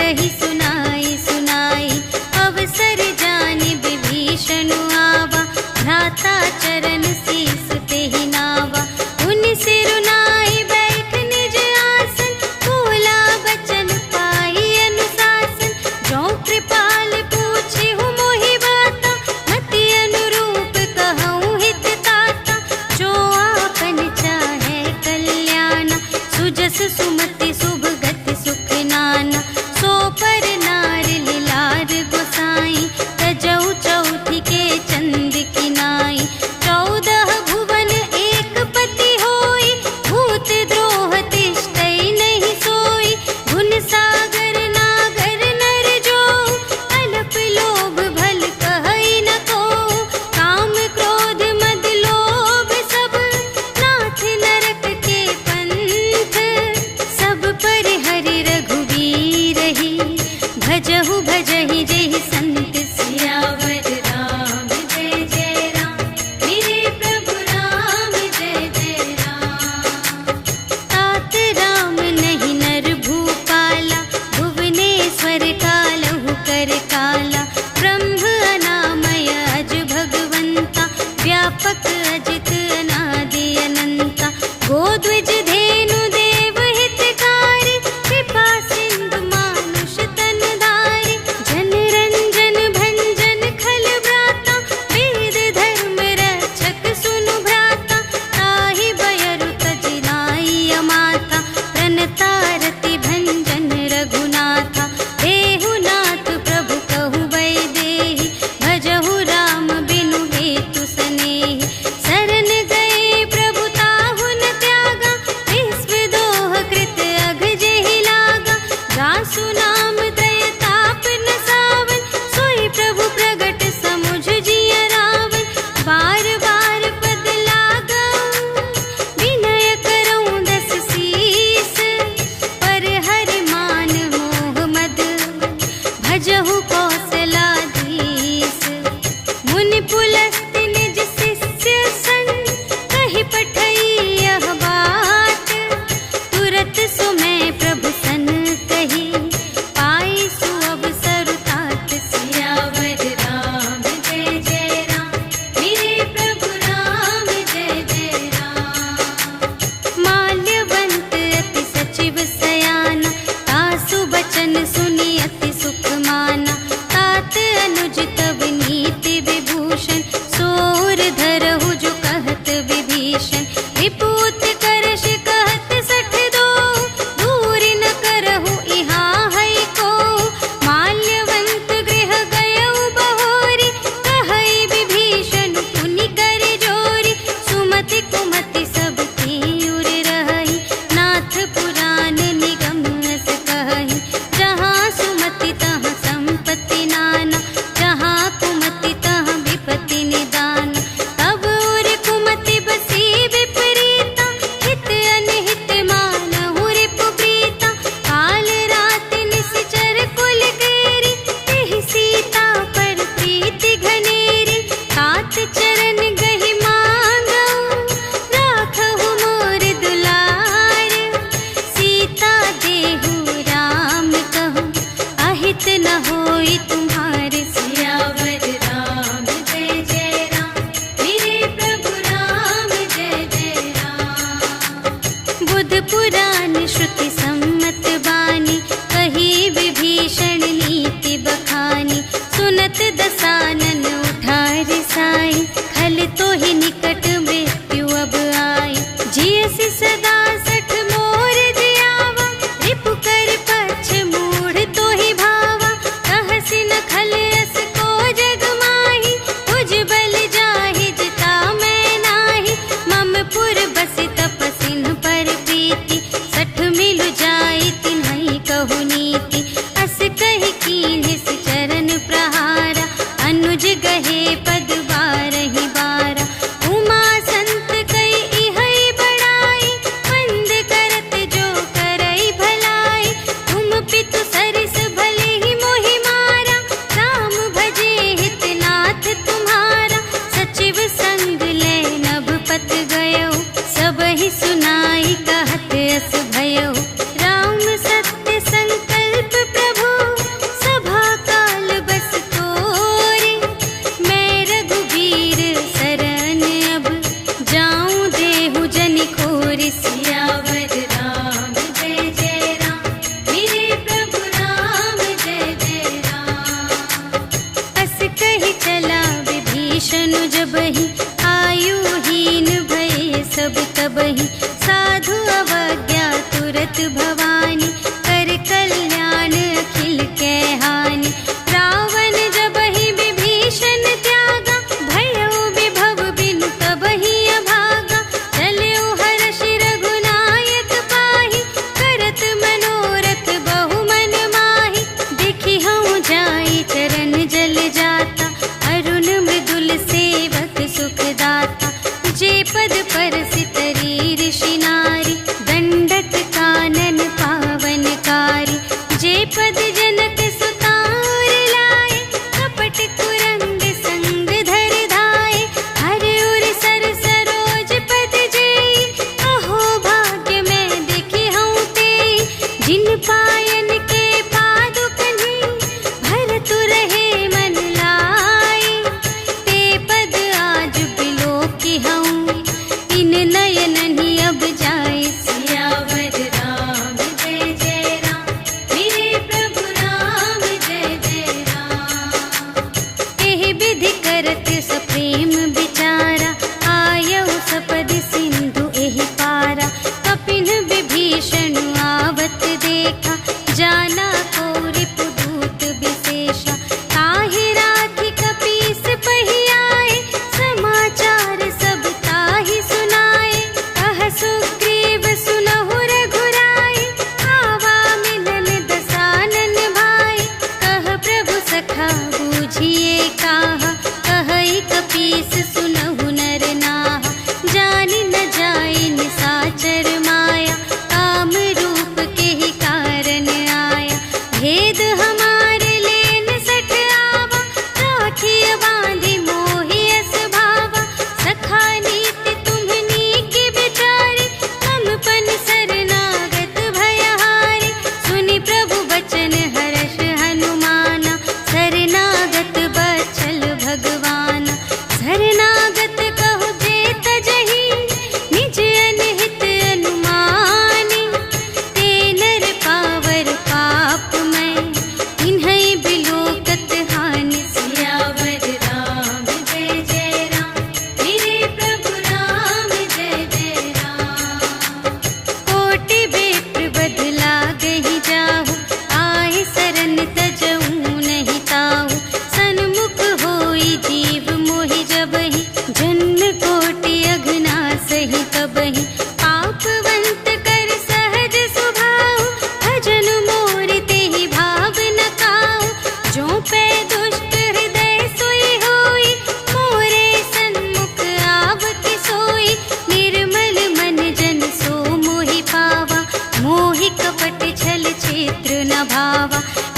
कही सुनाई सुनाई, अवसर जानि विभीषण आवा, भ्राता चरण शीस तेहि नावा। उन सिरुनाई बैठ निज आसन, बोला बचन पाई अनुशासन। जो कृपाल पूछे हूँ मोहि बाता, मति अनुरूप कहूँ हित ताता। जो आपन चाहे कल्याण, सुजस सुमति शुभ गति सुख नाना। सो पर नार लिलार गोसाई, तजऊ चौथी के चंद की नाई। 14 भुवन एक पति होई, भूत द्रोह तिष्ठई नहीं सोई। गुण सागर नागर नर जो, अल्प लोभ भल कहई न को। काम क्रोध मद लोभ सब, नाथ नरक के पंथ। सब पर हरि रघुवीर ही, भजहु भजहि जेहि संत। सियावर राम जय जय राम, मेरे प्रभु राम जय जय राम। तात राम नहीं नर भूपाला, भुवनेश्वर कालहु कर काला। ब्रह्म अनामय अज भगवंता, व्यापक अजित अनादि अनंता। गोद्विज धेनु देव हितकारी, कृपा सिंधु मानुष तन धारी। जन रंजन भंजन खल व्राता, वेद धर्म रक्षक सुनु भ्राता। ताहि बयरु तजि नाई माता, प्रणतारति भंजन रघुनाथा। देहु नाथ प्रभु कहु वैदेही, भजहु राम बिनु हेतु सनेही। शरण गए प्रभु ताहु न त्यागा, विश्व दोह कृत अघ जेहि लागा। जासु नाम दय ताप न सावन, सोई प्रभु प्रगट समुझ जिय रावण। बार बार पद लागऊ, विनय करऊँ दस शीस। पर हरि मान मोह मद, भजहु कौशलाधीश। मुनि पुलस्त्य निज शिष्य सन, कहि पठई यह बात। तुरत सुमय प्रभु सन कही, पाई सुअवसर तात। सियावर राम जय जय राम, मेरे प्रभु राम जय जय राम। माल्यवंत अति सचिव सयाना, तासु बचन सुनि अति सुख माना।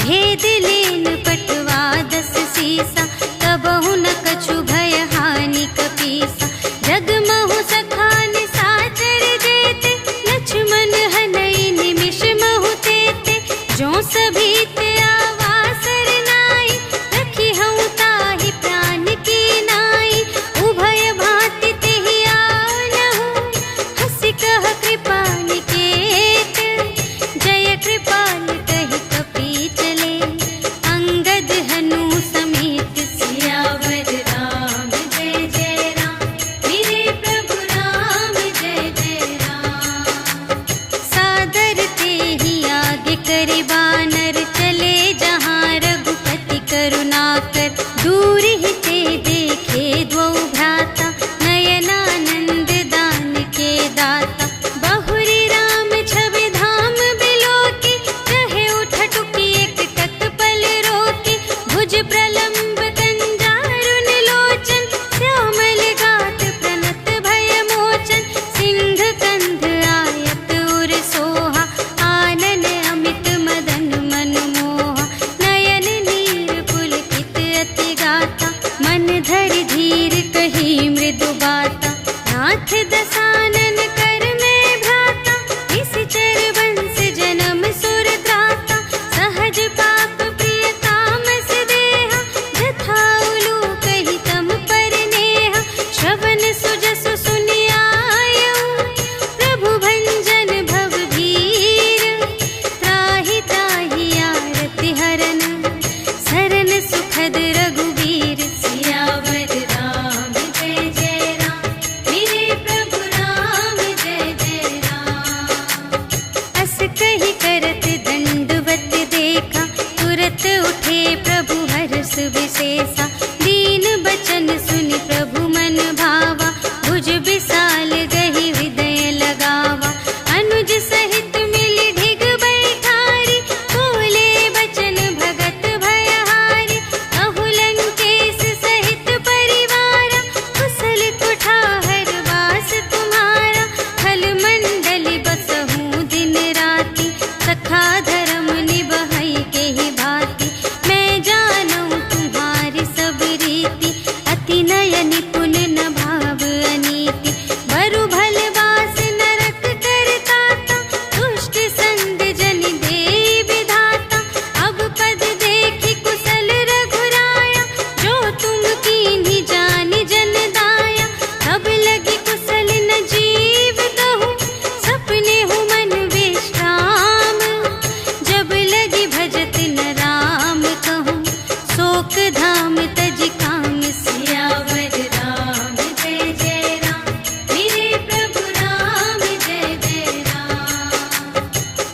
भेद लेन पटवा 10 सीसा, तबहु न कछु भय हानि कपीसा। जगमहु सखान साचर जेते, लक्ष्मण हनई निमिष महु तेते। जो सभी ते आवासर नाई, रखी हूँ ताहि प्राण की नाई। उभय भांति तेहि आनहु, हंसि कह कृपा निकेत। जय कृपाल कहि कपी चले, अंगद हनु समेत। सियावर राम जय जय राम, मेरे प्रभु राम जय जय राम। सादर तेहि आगे करे बानर, चले जहाँ रघुपति करुणाकर। दूर ही ते देखे द्वौ भ्राता, नयनानंद दान के दाता। बहुरी राम छवि धाम बिलोकी, रहे उठटुकी एक तत्पल रोकी। भुज प्रलंब कंजारुन लोचन, श्यामल गात प्रणत भय मोचन। सिंह कंध आयत उर सोहा, आनन अमित मदन मनमोहा। नयन नीर पुलकित अति गाता, मन धरि धीर कही मृदु बाता। नाथ दसानन कर में भ्राता, निश्चर वंश जन्म सुर त्राता। सहज पाप प्रिय तामस देहा, जथा उलूक ही तम पर नेहा। श्रवण सुजसु सुनि आयऊ, प्रभु भंजन भव भीर। त्राहि त्राहि आरति हरन, सरन सुखद रघुवीर। सियावर राम जय जय राम, मेरे प्रभु राम जय जय राम। अस कहि करत दंडवत देखा, तुरत उठे प्रभु हर्ष विशेषा। दीन बचन सुनि प्रभु मन भावा, भुज विशाल गहि हृदय लगावा। अनुज सहित मिलि ढिग बैठारी, बोले बचन भगत भयहारी। कहु लंकेश सहित परिवारा, कुशल कुठार वास तुम्हारा। खल मंडल बसहु दिन राति, सखा धर्म निबहै केहि भांति। मैं जानऊँ तुम्हारी सब रीति, अति नय निपुण न भाव अनीति। बरु भल वास नरक करताता, दुष्ट संग जन देई विधाता। अब पद देखि कुशल रघुराया, जो तुम कीन्ही जानि जन दाया। तब लगी कुशल न जीव कहूँ, सपने हूँ मन विश्राम। जब लगी भजत न राम कहूँ, शोक धाम तज काम। सियावर राम जय जय राम, मेरे प्रभु राम जय जय राम।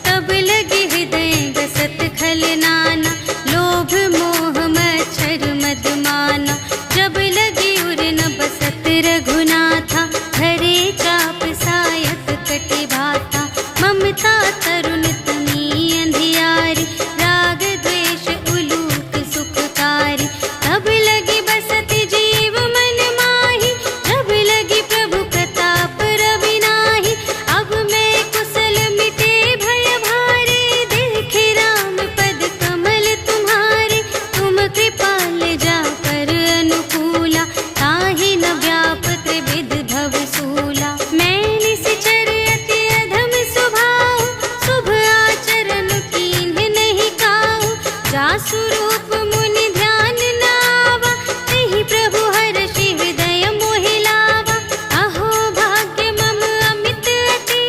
तब लगी हृदय गसत खल नाना, लोभ मोह मच्छर मद माना। जब लगी उर न बसत रघुनाथा, धरे चाप सायक कटि भाता। ममता तरुण तमी अंधियारी, राग द्वेष उलूक सुखकारी। तब लगी बसत जीव मन माही, जब लगी प्रभु प्रताप रवि नाही। अब मैं कुशल मिटे भय भारे, देखे राम पद कमल तुम्हारे। तुम कृपाल जा कर अनुकूला, ताहि न व्याप त्रिविध भव सूला। मैं निश्चर अति अधम स्वभाव, शुभ आचरण कीन्ह नहीं काहू। जासु रूप मुनि ध्यान न आवा, तेहि प्रभु हर्षि हृदय मोहि लावा। अहो भाग्य मम अमित अति,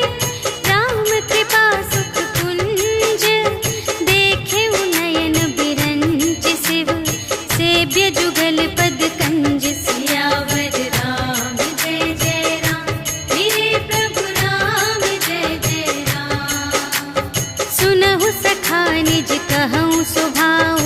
राम कृपा सुख कुंज। देखे नयन बिरंच शिव, सेव्य जुगल पद कंज। सियावर राम जय जय राम, मेरे प्रभु राम जय जय राम। सुनहु सखा निज कहऊँ स्वभाव,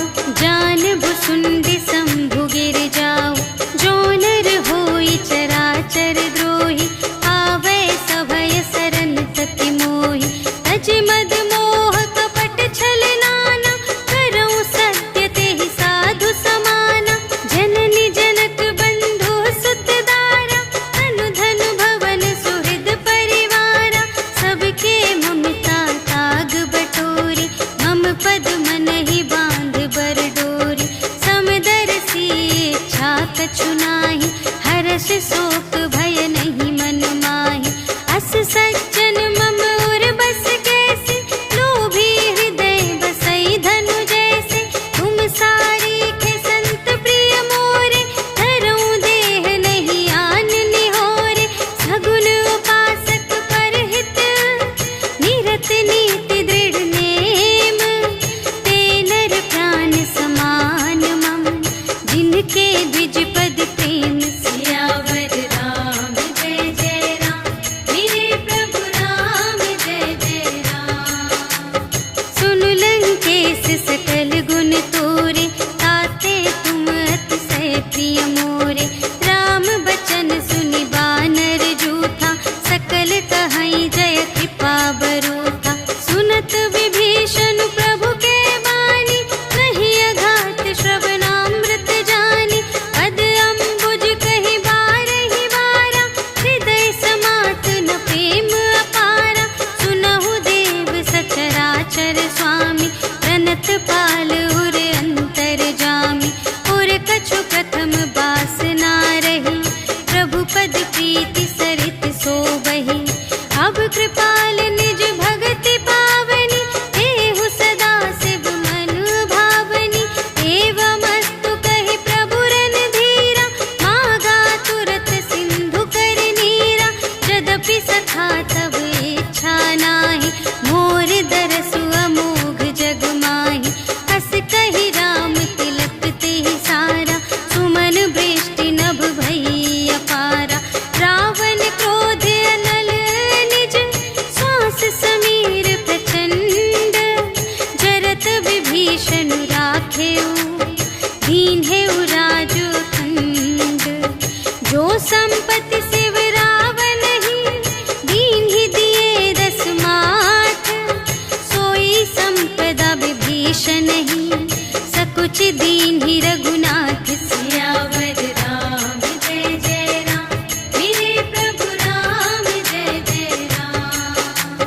विभीषण राखेऊ, दीन है राजो खंड। जो संपत्ति शिव रावण ही, दीन ही दिए 10 माथ। सोई संपदा विभीषण ही, सकुच दीन ही रघुनाथ। सियावर राम जय जय राम, मेरे प्रभु राम जय जय राम।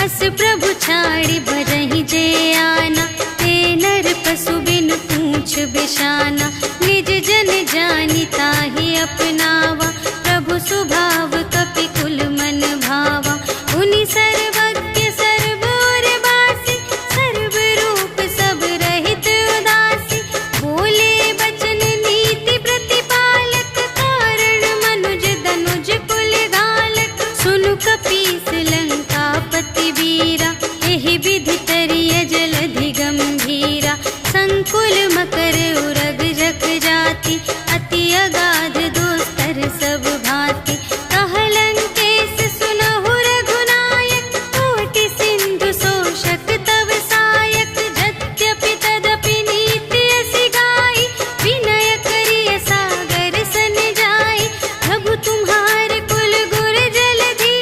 अस प्रभु छाड़ी भरहि जय आना, ते नर पशु बिन पूछ बिशाना। निज जन जानि ताहि अपनावा, प्रभु स्वभाव कपि कुल मन भावा। उनि सर्वज्ञ सर्व और बासी, सर्व रूप सब रहित उदासी। बोले बचन नीति प्रतिपालक, कारण मनुज दनुज कुल घालक। सुनु कपीस लंकापति वीरा, एहि विधि तरिय जलधि गंभीरा। संकुल मकर उरग जख जाति, अति अगाध दोस्तर सब भांति। कहलंकेश सुनहु रघुनायक, कोटि सिंधु शोषक तव सायक। यद्यपि तदपि नीति असि गाई, विनय करिय सागर सन जाई। प्रभु तुम्हार कुल गुर जलधि,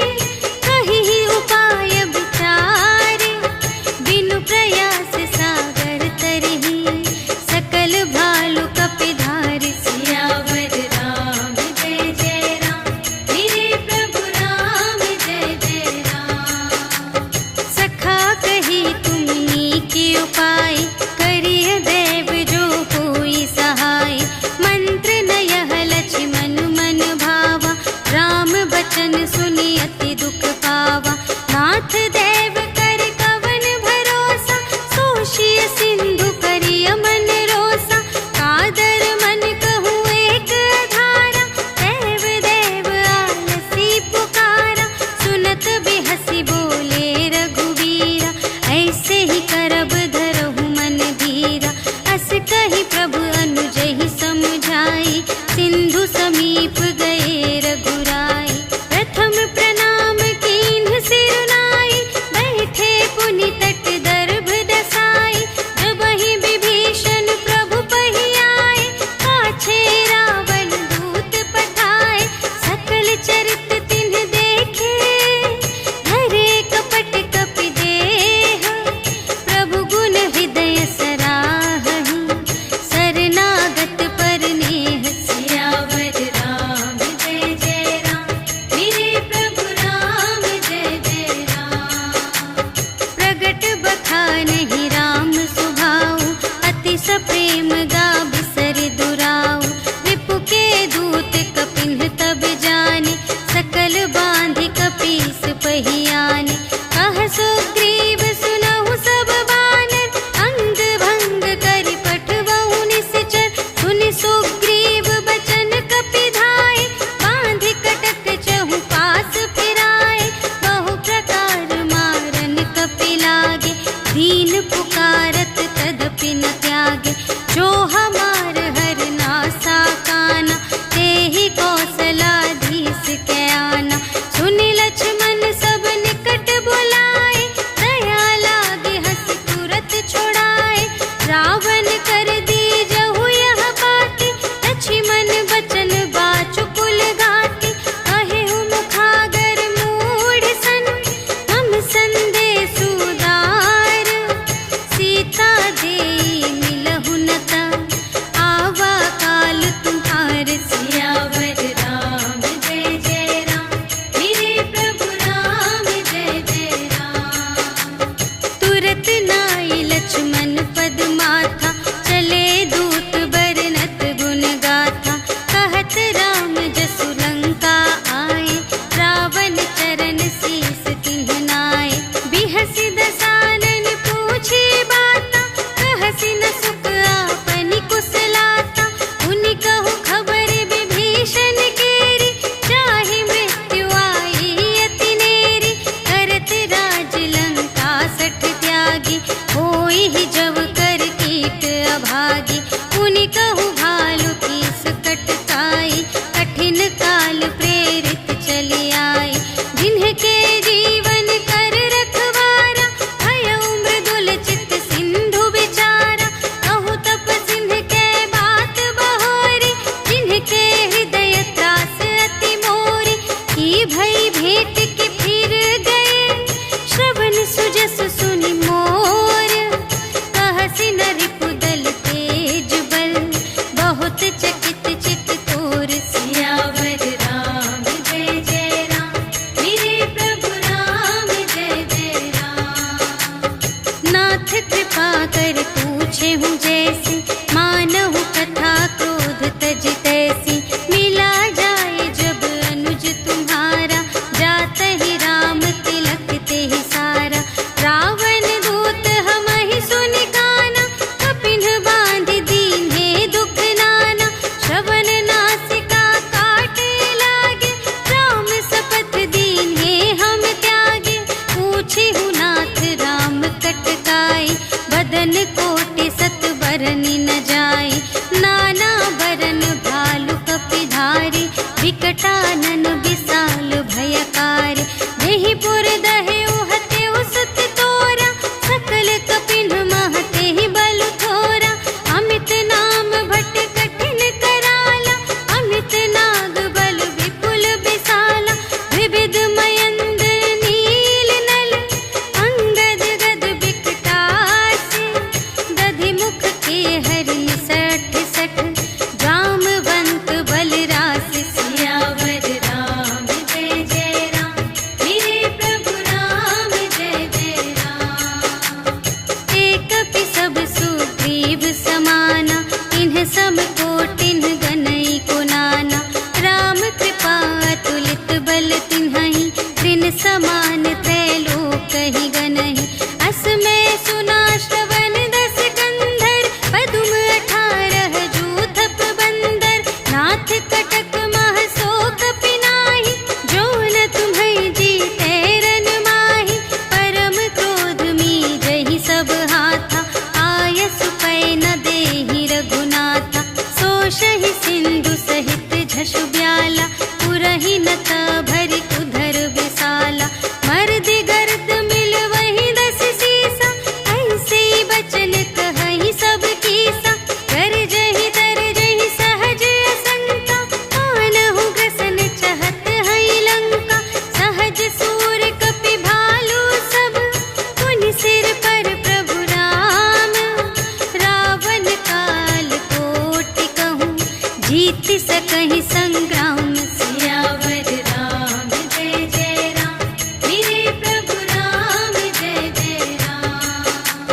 कहिहि उपाय विचारे। बिनु प्रयास सागर तरहि, सकल भालु कपिधारि। सियावर राम जय जय राम, मेरे प्रभु राम जय जय राम। सखा कही तुमनी के उपाय, करिय देव जो होई सहाय। मंत्र नयह लक्ष्मण मन भावा, राम बचन सुनि अति दुख पावा। नाथ देव कर कवन भरोसा, सोषिय सिंधु करिय मन रोसा। कादर मन कहूँ एक धारा, देव देव आलसी पुकारा। सुनत बिहसी बोले रघुवीरा, ऐसे ही करब धरहु मन धीरा। अस कही प्रभु अनुजहि समझाई, सिंधु समीप गए रघुराई। प्रथम प्रणाम कीन्ह सिरुनाई, बैठे पुनि तट दर्भ दसाई। जबहि विभीषण प्रभु पहि आए, पाछे रावण दूत पठाए। सकल चरित तिन्ह देखे, धरे कपट कपि देह। प्रभु गुण हृदय सराहहि, शरणागत पर नेह। सियावर राम जय जय राम, मेरे प्रभु राम जय जय राम। प्रगट बखानहि राम सुभाऊ, अति सप्रेम गा बिसर दुराऊ। रिपु के दूत कपिन्ह तब जाने, सकल बांधि कपीस पहि आने। कह सुग्रीव सुनहु सब बानर, अंग भंग करि पठबहु निश्चर। सुनि सुग्रीव बचन कपि धाय, बांधि कटक चहु पास फिराए। बहु प्रकार मारन कपि लागे, दीन पुकारत तदपि न त्यागे। जो हमार हर नासा काना, तेहि कौशलाधीश के आना। सुनि लक्ष्मण सब निकट बुलाए, दया लागे हँसि तुरत छुड़ाए। रावण कर दीजहु यह बाती, लक्ष्मण बचन बाचु कुल घाती। कहेहु मुखागर मूढ़ सन, हम संदेश उदार। सीता देई मिलहु न ता, आवा काल तुम्हार। सियावर राम जय जय राम, मेरे प्रभु राम जय जय राम। तुरत नाई लक्ष्मण पद माथा, चले दूत बरनत गुण गाथा। कहत राम जसु लंका आए, रावण चरण शीस तिन्ह नाए। बिहसि दसानन पूछे बाता, कहसि न सुख आपनि कुशलाता। उनि कहु खबर विभीषण केरी, चाहे मृत्यु आई अति नेरी। करत राज लंका सठ त्यागी, होई ही जब कर कीट अभागी। उनि कहु भालु कीस कटकाई, कठिन काल प्रेरित चली आई। जिन्हके जीवन कर रखवारा, भयउ मृदुल चित सिंधु विचारा। समाना, इन्ह सब कोटिन्ह गनई को नाना। राम कृपा अतुलित बल तिन्हहि, त्रिन समान त्रैलोकहि गनहि। अस में सुना श्रवण 10 कंधर, पदुम 18 जूथप बंदर। नाथ कटक मह शोक पिनाहि, जो न तुम्है जीते रन माहि। परम क्रोध मीजहि सब हाथा, आयसु पै न देहि रघुनाथा। सोषहि सिंधु सहित झषु ब्याला, पुरहि नत भरि उधर विसाला। मर्दि गर्द मिल वही 10 सीसा, ऐसे बचन कहहि सब कीसा। गरजहि तरजहि सहज असंका, मानहु ग्रसन चहत हई लंका। सहज सूर कपि भालू सब, पुनि सिर पर प्रभु राम। रावण काल कोटि कहूँ, जीत सकहि संग्राम। सियावर राम जय जय राम, मेरे प्रभु राम जय जय राम।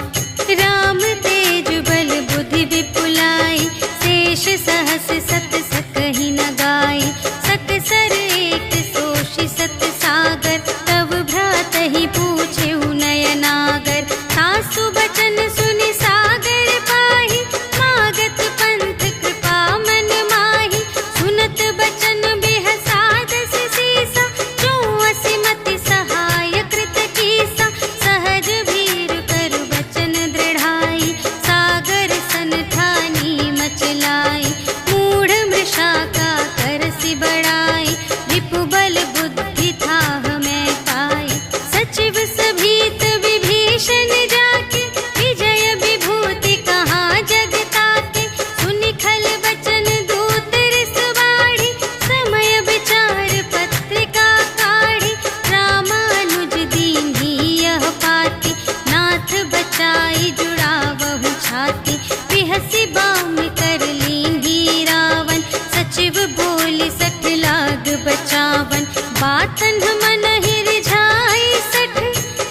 राम तेज बल बुद्धि विपुलाई, शेष सहस सत सकहि न गाय। सकसर एक सोषि सत सागर, तब भ्रातहि पूछेउ नयनागर। सासु बचन सुनि सागर पाहि, मागत पंथ कृपा मन माहि। सुनत बचन बिहसा 10 सीसा, जो असिमति सहाय कृत कीसा। सहज भीर कर बचन दृढ़ाई, सागर सन ठानी मचलाई। मूढ़ मृषा का करसि बड़ाई, रिपु बल बुद्धि थाह में पाई। सचिव सभीत विभीषण जाके, विजय विभूति कहाँ जग ताके। सुनि खल बचन दूत रिस बाढ़ी, समय विचार पत्रिका काढ़ी। रामानुज दीन्ही यह पाती, नाथ बचाई जुड़ावहु छाती। बिहसि बाम कर लीन्ही रावण, सचिव बोलि 60 लाग बचावन। बातन मन रिझाई 60,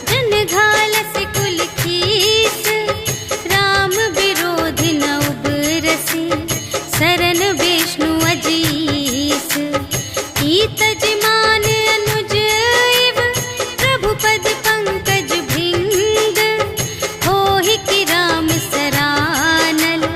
जन घालसि कुल खीस। राम विरोधि न उबरसि, सरन विष्णु अजीस। ईतज मान अनुज इव, प्रभु पद पंकज भृंग। होहि कि राम सरानल,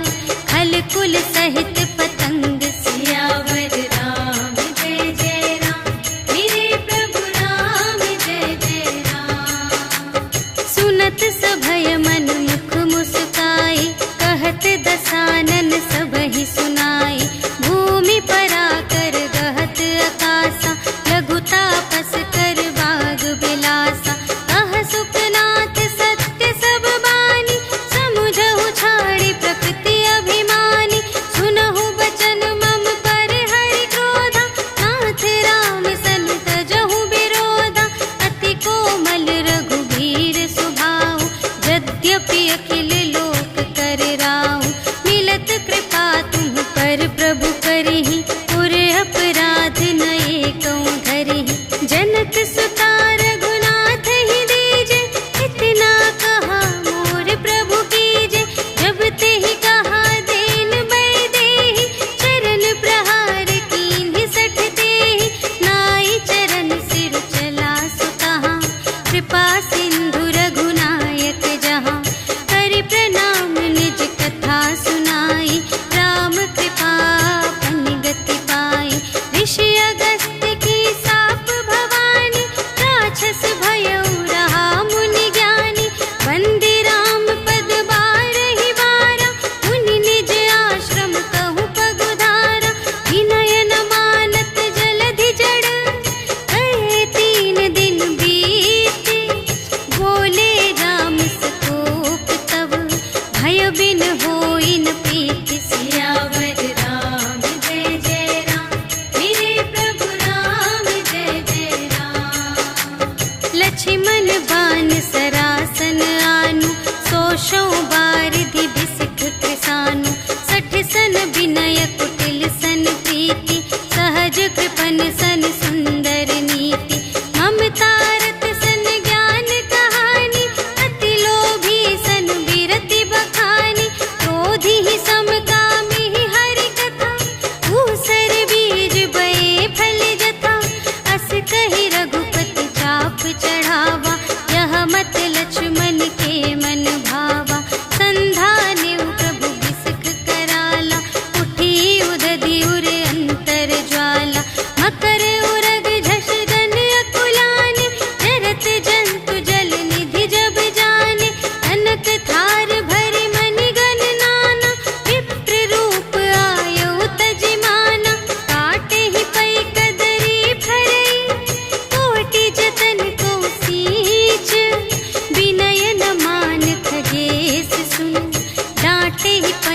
खल कुल सहित पतंग। सियावर राम जय जय राम, मेरे प्रभु राम जय जय राम। सुनत सभय मन मुख मुस्काई, कहत दसानन सबहि सुनाई। भूमि पराकर गहत अकासा, लघु तापस कर बाग बिलासा। कह सुखनाथ सत्य सब बानी, समुझहु छाड़ी प्रकृति अभिमानी। सुनहु बचन मम पर हरि क्रोधा, नाथ राम सन तजहु विरोधा। अति कोमल रघुबीर सुभाऊ, यद्यपि अखिल लोक कर राऊ। मिलत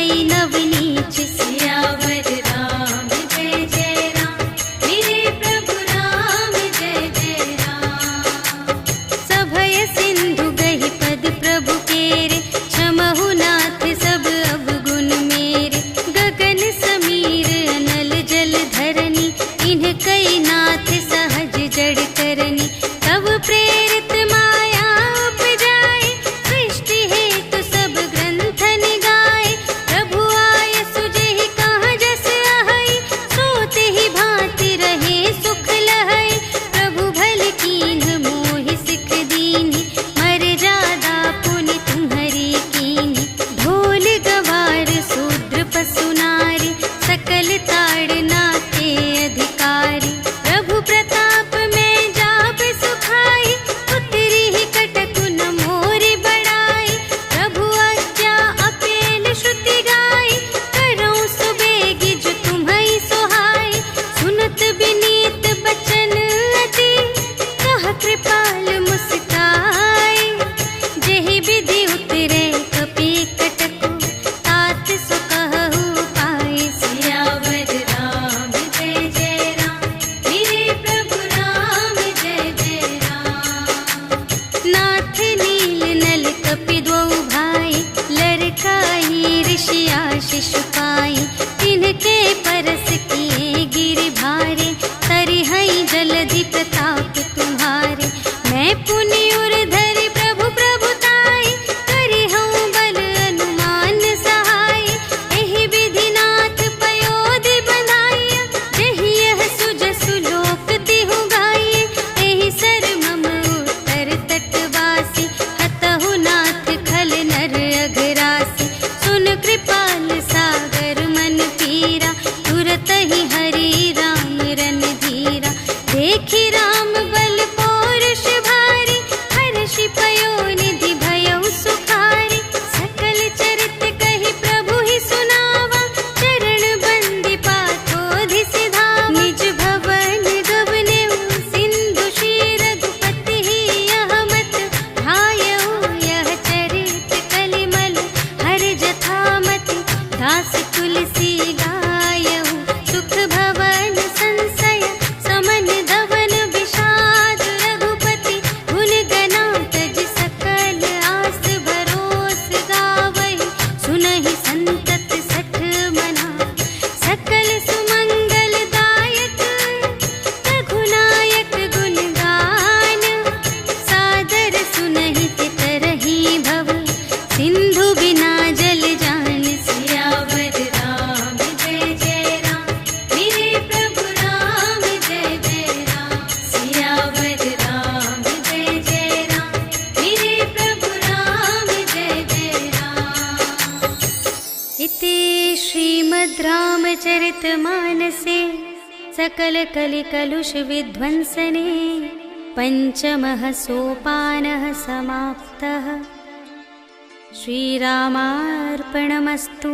गई नवनीच। सियावर राम जय जय राम, मेरे प्रभु राम जय जय राम। सभय सिंधु गहि पद प्रभु केरे, क्षमहु नाथ सब अवगुण मेरे। गगन समीर अनल जल धरनी, इन्ह कई नाथ सहज जड़ करनी। तब प्रेरित माया उपजाए, सृष्टि हेतु सब ग्रंथन गाए। प्रभु आय सुजेहि कहाँ जस अहै, सोते ही भांति रहे सुख लहै। प्रभु भल कीन्ह मोहि सिख दीन्हि, मर्यादा पुनि तुम्हरी कीन्हि। ढोल गवार शूद्र पशु नारी, सकल ताड़ना के अधिकारी। प्रभु प्रताप में जाप सुखाई, उतरी ही कटकु न मोरि बड़ाई। प्रभु आज्ञा अपेल श्रुति गाई, करऊँ सुबेगी जो तुम्है सोहाई। सुनत विनीत बचन अति, कह कृपाल मुस्काई। जेहि विधि उतरे कपि कटकु, तात सो कहु पाई। सियावर राम जय जय राम, मेरे प्रभु राम जय जय राम। नाथ नील नल कपि द्वौ भाई, लरकाई ऋषि आशीष पाई। तिनके परस किए गिरि भारे, तरिहै जलधि प्रताप तुम्हारे। मैं पुनि उर धरि प्रभु प्रभुताई, करिहउँ बल अनुमान सहाय। एहि विधि नाथ पयोधि बंधाइया, जेहि यह सुजसु लोक तिहु गाइए। एहि सर मम उत्तर तटवासी, हतहु नाथ खल नर अघरासी। सुन कृपाल सागर मन पीरा, तुरत ही हरि राम रन धीरा। देखि राम बल पौरुष भारी, हर्षि पयोनिधि भयउ सुखारी। सकल चरित कहि प्रभु ही सुनावा, चरण बंदी पाथोधि सिधावा। निज भवन गवनेउ सिंधु श्री रघुपति ही, यह मत ढायउ यह चरित कलिमल हर जथामति। दास तुलसी गायउ, सुख भवन संशय समन धवन विषाद। रघुपति गुण गना तज सकल आस भरोस गावहि। सुनहि संतत सठ मना, सकल सुमंगल दायक। रघुनायक गुण गान, सादर सुनहि तितरहि भव। सिंधु बिना जल जान। सियावर राम जय जय राम, मेरे प्रभु राम जय जय राम। सियावर राम जय जय राम, मेरे प्रभु राम जय जय राम। इति श्रीमद् रामचरितमानसे सकल कलि कलुष विध्वंसने, पंचमः सोपानः समाप्तः। श्रीरामार्पणमस्तु।